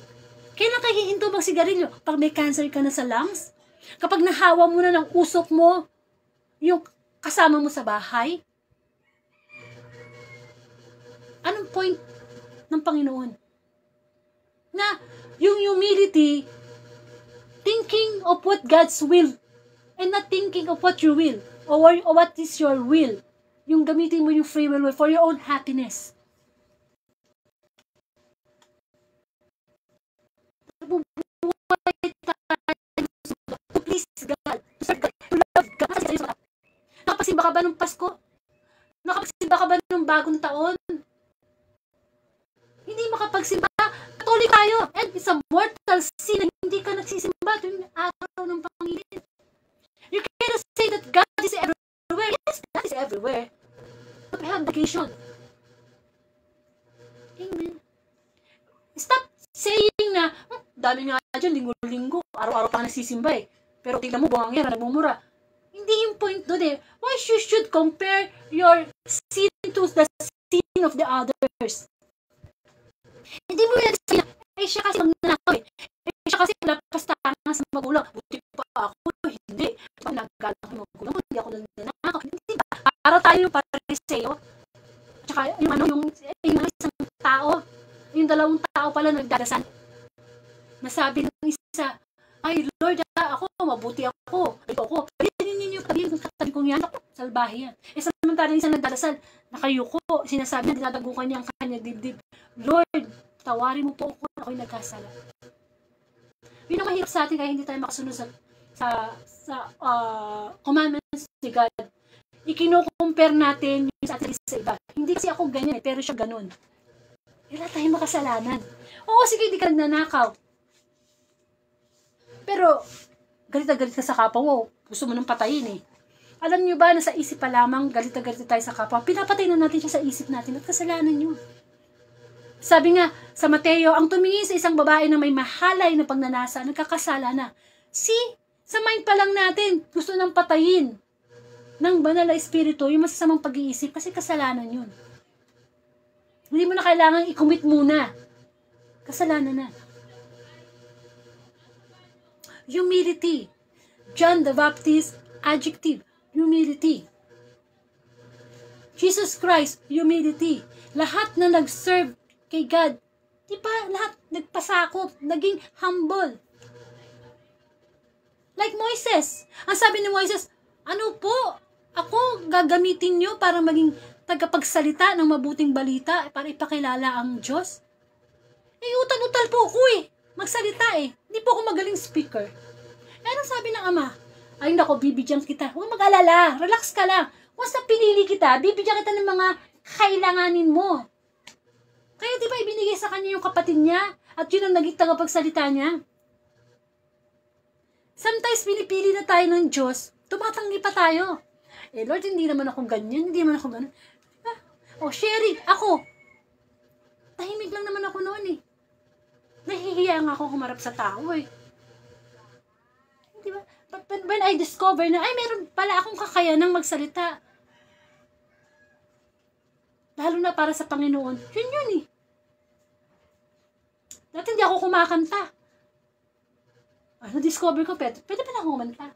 Kailan kayo hihinto mag sigarilyo? Pag may cancer ka na sa lungs? Kapag nahawa mo na ng usok mo, yung kasama mo sa bahay? Anong point ng Panginoon? Na yung humility, thinking of what God's will, and not thinking of what you will, or what is your will. Yung gamitin mo yung free will for your own happiness. To please God, to serve God, to love God. Nakapagsimba ka ba nung Pasko? Nakapagsimba ka ba nung bagong taon? Hindi makapagsimba. Katolik tayo. And it's a mortal sin na hindi ka nagsisimba tuwing araw ng Panginoon. You cannot say that God is everywhere. Yes, God is everywhere. But we have vacation. Amen. Stop saying na, dami nga dyan, linggo-linggo, araw-araw pa nagsisimba eh. Pero tingnan mo, buwang yan, nagmumura. Hindi yung point doon eh. Why you should compare your sin to the sin of the others? Hindi mo yan sabi na, siya kasi magnanakaw eh. Siya kasi napastanga sa magulang. Buti pa ako, hindi. Pag nagagalang yung magulang ko, hindi ako nagnanakaw. Hindi ba? Para tayo yung pariseo. Tsaka yung isang tao, yung 2 tao pala nagdadasal. Nasabi ng isa, ay Lord, ako, mabuti ako. Ito ako. Pwede yung katabi kong yan. Ako, salbahe yan. Samantala isang nagdadasal, nakayuko. Sinasabi na dinadagukan niya ang kanyang dibdib. Lord, tawarin mo po ako na ako'y nagkasala. Yun ang mahirap sa atin kaya hindi tayo makasunod sa commandments ni God. Ikino-compare natin yung sa atin sa iba. Hindi kasi ako ganyan pero siya ganun. Wala tayong makasalanan. Oo, sige, hindi ka nagnanakaw. Pero, galit na galit ka sa kapwa mo. Gusto mo nang patayin eh. Alam niyo ba na sa isip pa lamang, galit na galit tayo sa kapwa. Pinapatay na natin siya sa isip natin at kasalanan yun. Sabi nga sa Mateo, ang tumingin sa isang babae na may mahalay na pagnanasa, nagkakasala na. Sa mind pa lang natin, gusto nang patayin ng banal na espiritu, yung masasamang pag-iisip, kasi kasalanan yun. Hindi mo na kailangan i-commit muna. Kasalanan na. Humility. John the Baptist, adjective, humility. Jesus Christ, humility. Lahat na nag-serve kay God, di ba, lahat nagpasakop, naging humble. Like Moises. Ang sabi ni Moises, ano po, ako gagamitin nyo para maging tagapagsalita ng mabuting balita, para ipakilala ang Diyos? Utal-utal po ako eh. Magsalita eh. Hindi po ako magaling speaker. Ano sabi ng ama? Ay nako, bibigyan kita. Huwag mag-alala. Relax ka lang. Once na pinili kita, bibigyan kita ng mga kailanganin mo. Kaya di ba ibinigay sa kanya yung kapatid niya? At yun ang naging tagapagsalita niya? Sometimes pinipili na tayo ng Diyos, tumatanggi pa tayo. Lord, hindi naman ako ganyan, hindi naman ako ganun. Sherry, ako. tahimik lang naman ako noon eh. Nahihiya nga ako humarap sa tao eh. Di ba? But when I discover na, ay, meron pala akong kakayanang magsalita. Lalo na para sa Panginoon. Yun eh. Dati hindi ako kumakanta. Na-discover ko, pwede pala ako kumanta.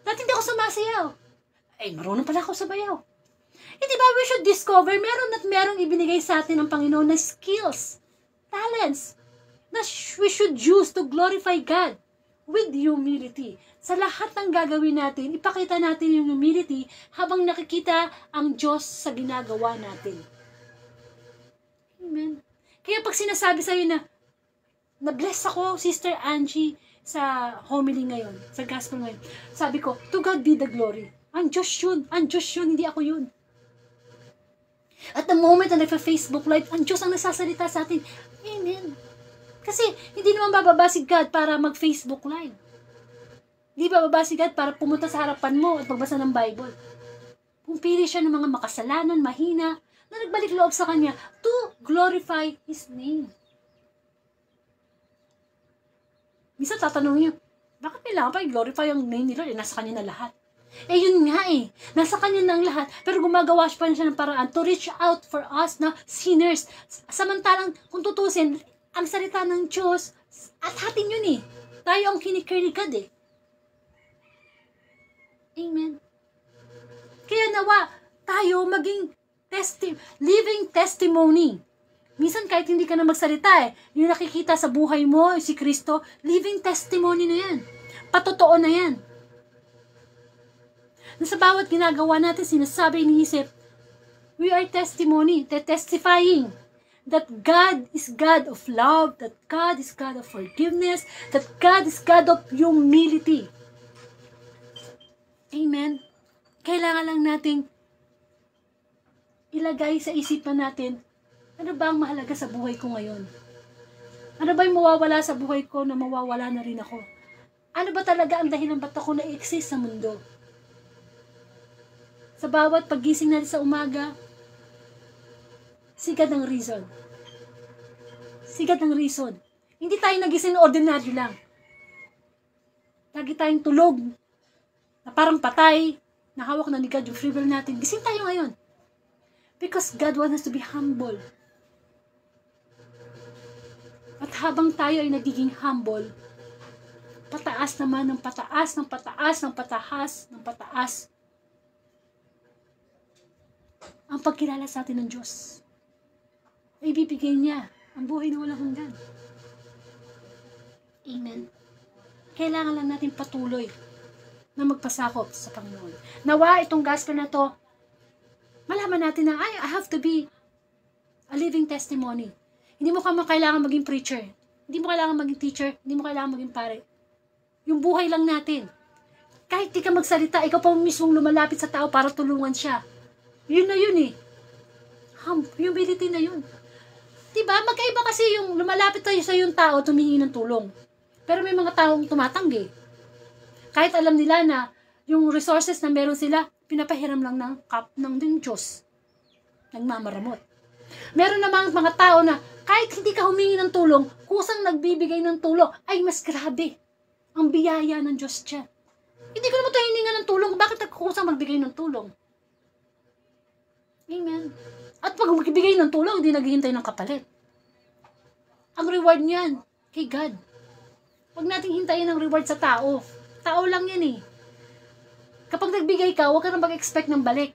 Dati hindi ako sumasayaw. Ay, marunong pala ako sabayaw. Di ba, we should discover, meron at merong ibinigay sa atin ng Panginoon na skills, talents, na we should use to glorify God with humility. Sa lahat ng gagawin natin, ipakita natin yung humility habang nakikita ang Diyos sa ginagawa natin. Amen. Kaya pag sinasabi sa'yo na bless ako, Sister Angie, sa homily ngayon, sa gospel ngayon, sabi ko, to God be the glory. Ang Diyos yun, hindi ako yun. At the moment na nagpa-Facebook Live, ang Diyos ang nasasalita sa atin. Amen. Kasi, hindi naman bababa si God para mag-Facebook Live. Hindi bababa si God para pumunta sa harapan mo at magbasa ng Bible. Pumili siya ng mga makasalanan, mahina, na nagbalik loob sa Kanya to glorify His name. Minsan tatanungin niyo, bakit kailangan pa i-glorify ang name ni Lord? Nasa Kanya na lahat. Yun nga nasa Kanya na ang lahat, pero gumagawa pa siya ng paraan to reach out for us na sinners. Samantalang, kung tutusin, ang salita ng Diyos, at atin yun tayo ang kinikerry God Amen. Kaya nawa, tayo maging living testimony. Minsan kahit hindi ka na magsalita yung nakikita sa buhay mo, si Kristo, living testimony na yan. Patotoo na yan. Na sa bawat ginagawa natin, sinasabi, iniisip, we are testimony, testifying that God is God of love, that God is God of forgiveness, that God is God of humility. Amen. Kailangan lang nating ilagay sa isipan natin, ano ba ang mahalaga sa buhay ko ngayon? Ano ba yung mawawala sa buhay ko na mawawala na rin ako? Ano ba talaga ang dahilan ba't ako na-exist sa mundo? Sa bawat paggising natin sa umaga, sigad ng reason. Sigad ng reason. Hindi tayo nagising na ordinaryo lang. Lagi tayong tulog, na parang patay, nahawak na ni God yung free will natin. Gising tayo ngayon. Because God wants us to be humble. At habang tayo ay nagiging humble, pataas naman ng pataas, ng pataas, ng pataas, ng pataas, ang pagkilala sa atin ng Diyos. Ay ibibigay niya ang buhay na walang hanggan. Amen. Kailangan lang natin patuloy na magpasakop sa Panginoon. Nawa itong gospel na to, malaman natin na, I have to be a living testimony. Hindi mo kailangan maging preacher. Hindi mo kailangan maging teacher. Hindi mo kailangan maging pare. Yung buhay lang natin. Kahit di ka magsalita, ikaw pa mismong lumalapit sa tao para tulungan siya. Yun na yun humility na yun. Diba? Magkaiba kasi yung lumalapit tayo sa yung tao, tumingi ng tulong. Pero may mga taong tumatanggi. Kahit alam nila na yung resources na meron sila, pinapahiram lang ng Diyos. Nagmamaramot. Meron namang mga tao na kahit hindi ka humingi ng tulong, kusang nagbibigay ng tulong, ay mas grabe. Ang biyaya ng Diyos siya. Hindi ko naman tayo hininga ng tulong, bakit kusang magbigay ng tulong? Amen. At pag magbibigay ng tulong, hindi naghihintay ng kapalit. Ang reward niyan, kay God. Huwag nating hintayin ang reward sa tao. Tao lang yan Kapag nagbigay ka, huwag ka nang mag-expect ng balik.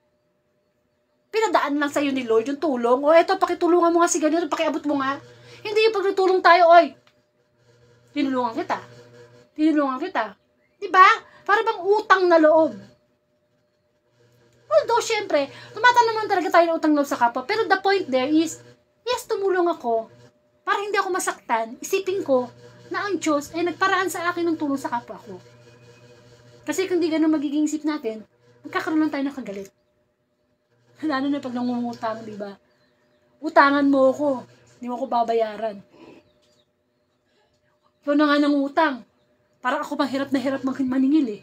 Pinadaan lang sa'yo ni Lord yung tulong. O eto, pakitulungan mo nga si ganito, pakiabot mo nga. Hindi yung pag nagtulong tayo, oy, tinulungan kita. Diba? Para bang utang na loob. Although, syempre, tumatanong talaga tayo ng utang loob sa kapwa. Pero the point there is, yes, tumulong ako para hindi ako masaktan. Isipin ko na ang Diyos ay nagparaan sa akin ng tulong sa kapwa ko. Kasi kung di ganun magiging isip natin, magkakaroon lang tayo ng kagalit. Lalo na pag nangungutang, diba? Utangan mo ako, hindi mo ako babayaran. Ikaw na nga nangutang. Para ako mahirap na hirap maningil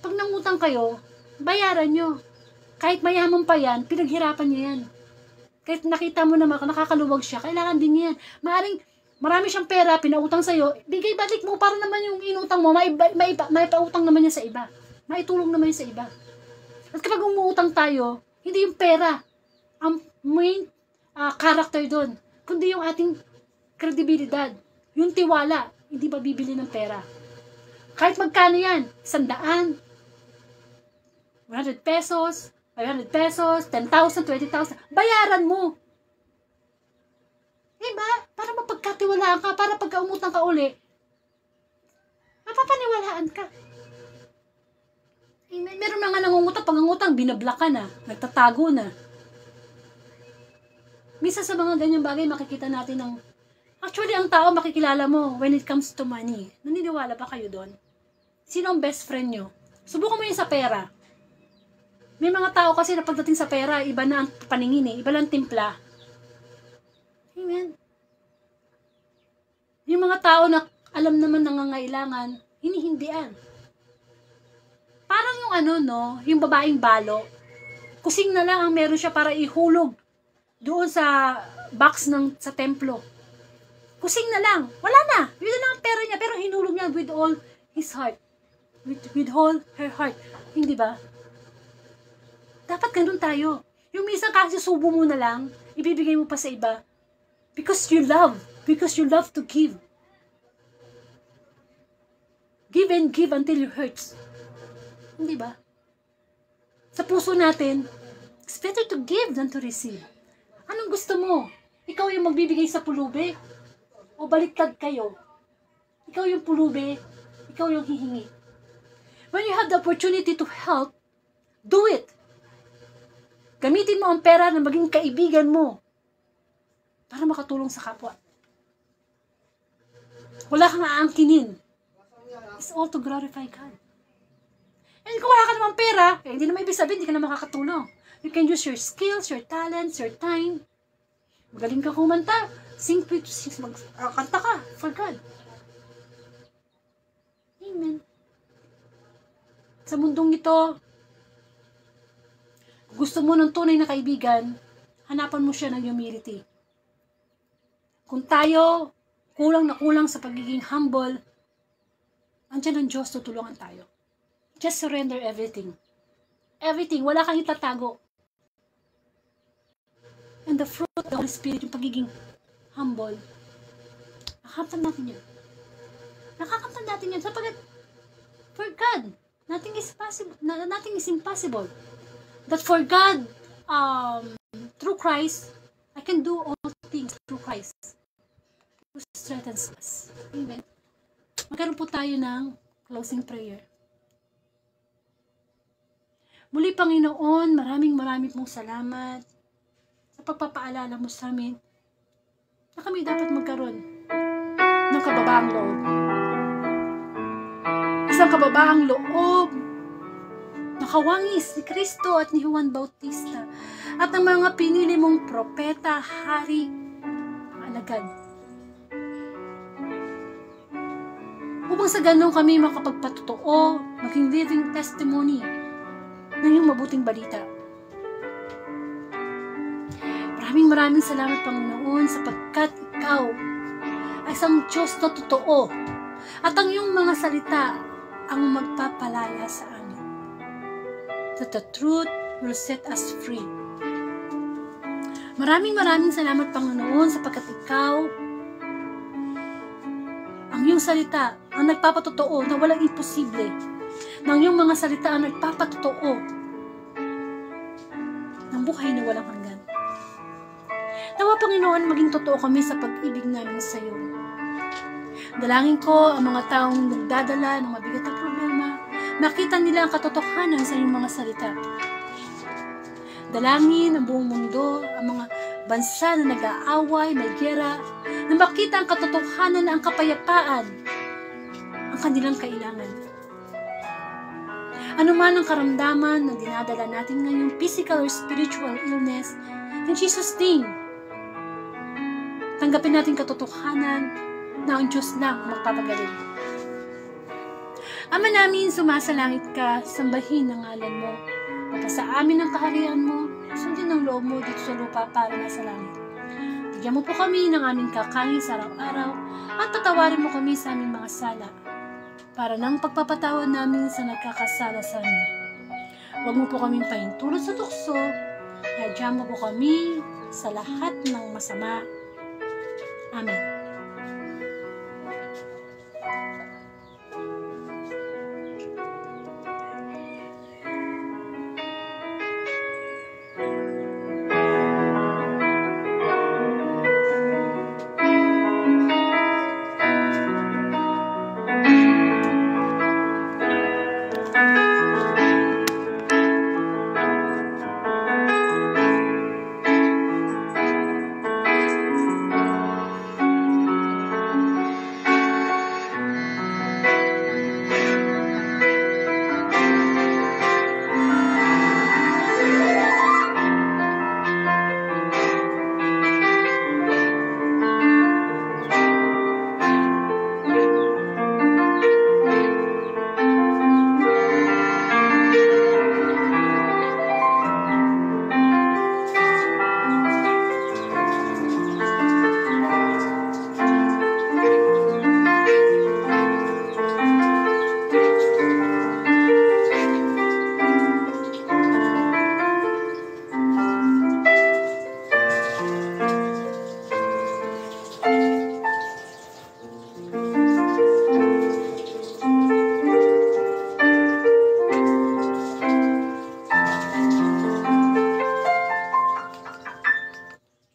Pag nangutang kayo, bayaran nyo. Kahit mayaman pa yan, pinaghirapan nyo yan. Kahit nakita mo naman, nakakaluwag siya, kailangan din yan. Marami siyang pera, pinautang sa'yo, bigay balik mo para naman yung inutang mo, maipautang naman niya sa iba. Maitulong naman niya sa iba. At kapag umuutang tayo, hindi yung pera ang main character doon, kundi yung ating kredibilidad, yung tiwala, hindi ba bibili ng pera. Kahit magkano yan, 100, 100 pesos, 500 pesos, 10,000, 20,000, bayaran mo. Diba? Para mapagkatiwalaan ka, para pagka umutang ka uli, mapapaniwalaan ka. Meron mga nangungutang, pangungutang, binablock ka na, nagtatago na. Misa sa mga ganyang bagay, makikita natin ng, actually, ang tao makikilala mo when it comes to money. Naniniwala ba kayo doon? Sino ang best friend nyo? Subukan mo yun sa pera. May mga tao kasi na pagdating sa pera, iba na ang paningin iba lang timpla. Amen. Yung mga tao na alam naman nangangailangan, hinihindian. Parang yung yung babaeng balo, kusing na lang ang meron siya para ihulog doon sa box sa templo. Kusing na lang. Wala na. Yun na lang ang pera niya, pero hinulog niya with all his heart. With all her heart. Hindi ba? Dapat ganun tayo. Yung minsan kasi subo mo na lang, ibibigay mo pa sa iba. Because you love to give. Give and give until it hurts. Hindi ba? Sa puso natin, it's better to give than to receive. Anong gusto mo? Ikaw yung magbibigay sa pulubi? O baliktad kayo? Ikaw yung pulubi, ikaw yung hihingi. When you have the opportunity to help, do it. Gamitin mo ang pera na maging kaibigan mo para makatulong sa kapwa. Wala kang aangkinin. It's all to glorify God. And kung wala ka namang pera, hindi naman ibig sabihin, hindi ka na makakatulong. You can use your skills, your talents, your time. Magaling ka kumanta. Kanta ka for God. Amen. Sa mundong ito, gusto mo ng tunay na kaibigan, hanapan mo siya ng humility. Kung tayo, kulang na kulang sa pagiging humble, andyan ang Diyos, tutulungan tayo. Just surrender everything. Everything. Wala kang itatago. And the fruit of the Holy Spirit, yung pagiging humble, nakakamtan natin yan. Nakakamtan natin yan. Sapagat, for God, nothing is possible. Nothing is impossible. But for God, through Christ, I can do all things through Christ. Who strengthens us. Amen. Magkaroon po tayo ng closing prayer. Muli, Panginoon, maraming pong salamat sa pagpapaalala mo sa amin na kami dapat magkaroon ng kababaang loob. Isang kababaang loob na kawangis ni Kristo at ni Juan Bautista at ang mga pinili mong propeta, hari, alagad. Upang sa ganun kami makapagpatotoo, maging living testimony ng iyong mabuting balita. Maraming salamat, Panginoon, sapagkat ikaw ay isang Diyos na totoo at ang iyong mga salita ang magpapalaya sa amin. That the truth will set us free. Maraming salamat, Panginoon, sapagkat ikaw ang iyong salita ang nagpapatotoo na walang imposible. Nang iyong mga salita ang nagpapatotoo ng buhay na walang hanggan. Nawa, Panginoon, maging totoo kami sa pag-ibig namin sa iyo. Dalangin ko ang mga taong nagdadala ng mabigat na problema, makita nila ang katotohanan sa iyong mga salita. Dalangin ang buong mundo, ang mga bansa na nag-aaway, may giyera, na makita ang katotohanan na ang kapayapaan ang kanilang kailangan. Ano man ang karamdaman na dinadala natin ngayong physical or spiritual illness, in Jesus' name, tanggapin natin katotohanan na ang Diyos lang ang magpapagaling. Ama namin, sumasalangit ka, sambahin ang ngalan mo. Pagka sa amin ang kaharian mo, sundin ang loob mo dito sa lupa para nasa langit. Bigyan mo po kami ng aming kakain sa araw-araw at patawarin mo kami sa aming mga sala para ng pagpapatawad namin sa nagkakasala sa amin. Huwag mo po kaming pahintulot sa tukso, hadyan mo po kami sa lahat ng masama. Amen.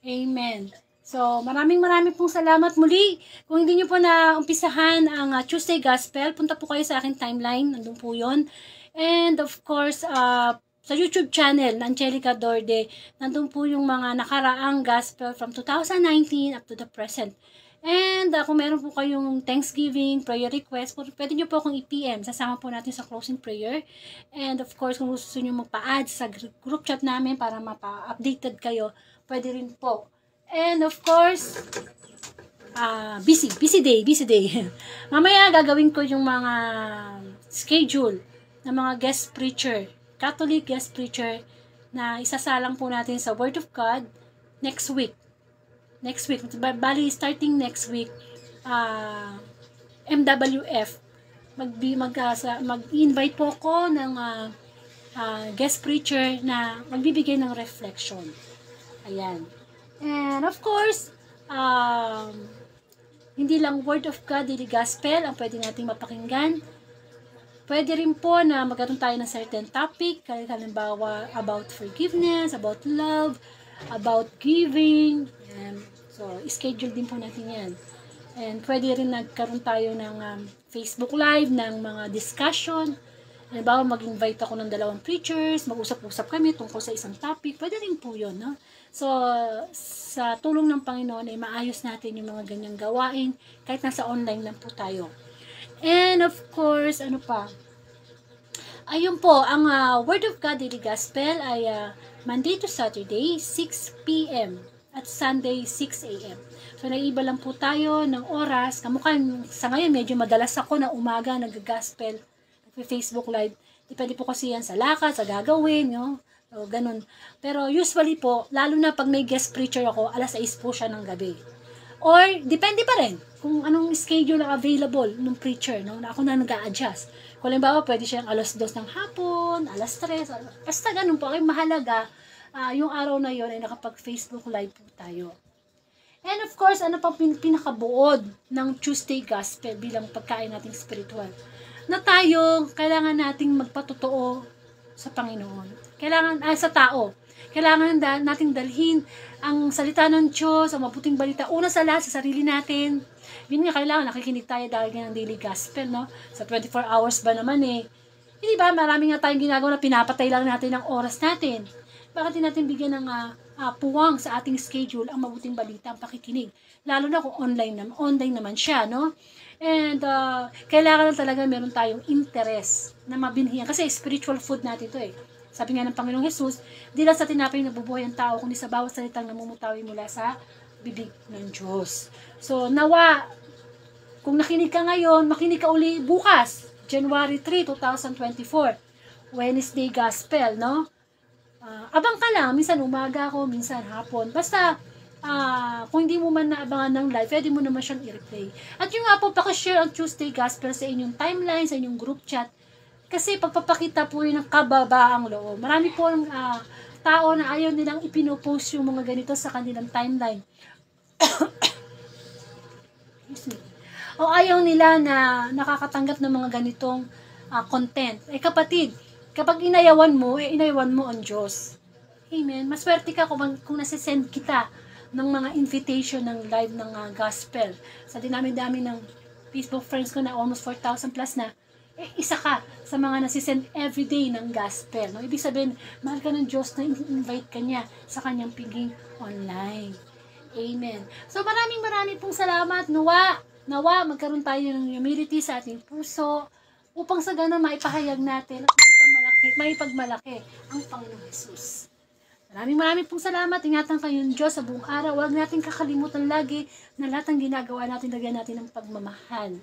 Amen. So, maraming pong salamat muli. Kung hindi nyo po na umpisahan ang Tuesday Gospel, punta po kayo sa aking timeline. Nandun po yun. And of course, sa YouTube channel na Angelica Dorde, nandun po yung mga nakaraang gospel from 2019 up to the present. And kung meron po kayong Thanksgiving, prayer request, pwede nyo po akong i-PM. Sasama po natin sa closing prayer. And of course, kung gusto nyo magpa-add sa group chat namin para mapa-updated kayo, pwede rin po. And of course, busy day. Mamaya gagawin ko yung mga schedule ng mga guest preacher, Catholic guest preacher na isasalang po natin sa Word of God next week. Bali, starting next week, MWF, mag-invite po ko ng guest preacher na magbibigay ng reflection. Ayan. And of course, hindi lang Word of God, daily gospel ang pwede nating mapakinggan. Pwede rin po na magkaroon tayo ng certain topic, halimbawa about forgiveness, about love, about giving. So, schedule din po natin yan. And pwede rin nagkaroon tayo ng Facebook Live, ng mga discussion. Halimbawa, mag-invite ako ng 2 preachers, mag-usap-usap kami tungkol sa isang topic. Pwede rin po yun, no? So, sa tulong ng Panginoon ay maayos natin yung mga ganyang gawain kahit nasa online lang po tayo. And of course, ano pa? Ayun po, ang Word of God Daily Gospel ay Monday to Saturday, 6 p.m. at Sunday, 6 a.m. So, naiiba lang po tayo ng oras. Kamukha, sa ngayon, medyo madalas ako na umaga nag-gospel, nag-Facebook Live. Depende po kasi yan sa lakad, sa gagawin, no? O, ganun. Pero usually po, lalo na pag may guest preacher ako, 6:00 po siya ng gabi. Or, depende pa rin kung anong schedule ang available ng preacher, no? Na ako na nag-a-adjust. Kung halimbawa, pwede siyang 2:00 ng hapon, 3:00, basta ganun po. Ay mahalaga, yung araw na yon ay nakapag-Facebook Live po tayo. And of course, ano pa pinakabuod ng Tuesday Gospel bilang pagkain nating spiritual? Na tayo, kailangan nating magpatotoo sa Panginoon. Kailangan, sa tao. Kailangan nating dalhin ang salita ng Diyos, ang mabuting balita. Una sa lahat, sa sarili natin. Yun nga, kailangan nakikinig tayo dahil ng daily gospel, no? Sa 24 hours ba naman hindi ba, marami nga tayong ginagawa na pinapatay lang natin ang oras natin. Bakit din natin bigyan ng puwang sa ating schedule ang mabuting balita, ang pakikinig. Lalo na kung online naman siya, no? And kailangan talaga meron tayong interest na mabinhiyan. Kasi spiritual food natin ito Sabi nga ng Panginoong Jesus, di lang sa tinapay nabubuhay ang tao, kundi sa bawat salitang namumutawi mula sa bibig ng Diyos. So, nawa, kung nakinig ka ngayon, makinig ka uli bukas, January 3, 2024, Wednesday Gospel, no? abang ka lang, minsan umaga ako, minsan hapon. Basta, kung hindi mo man naabangan ng live, pwede mo naman siyang i-replay. At yung nga po, pakishare ang Tuesday Gospel sa inyong timeline, sa inyong group chat. Kasi pagpapakita po yun ng kababaang loob. Marami po ng tao na ayaw nilang ipinopost yung mga ganito sa kanilang timeline. Excuse me. O ayaw nila na nakakatanggap ng mga ganitong content. Kapatid, kapag inayawan mo ang Diyos. Amen. Maswerte ka kung nasisend kita ng mga invitation ng live ng gospel. Sa dinami-dami ng Facebook friends ko na almost 4,000 plus na, isa ka sa mga nasisend everyday ng gospel. No? Ibig sabihin, mahal ka ng Diyos na invite ka niya sa kanyang piging online. Amen. So maraming pong salamat. Nawa magkaroon tayo ng humility sa ating puso upang sa ganun maipahayag natin at maipagmalaki ang Panginoong Jesus. Maraming pong salamat. Ingatan kayong Diyos sa buong araw. Huwag natin kakalimutan lagi na lahat ng ginagawa natin, lagyan natin ng pagmamahal.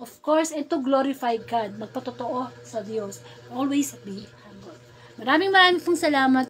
Of course, and to glorify God. Magpatotoo sa Diyos. Always be humble. Maraming pong salamat.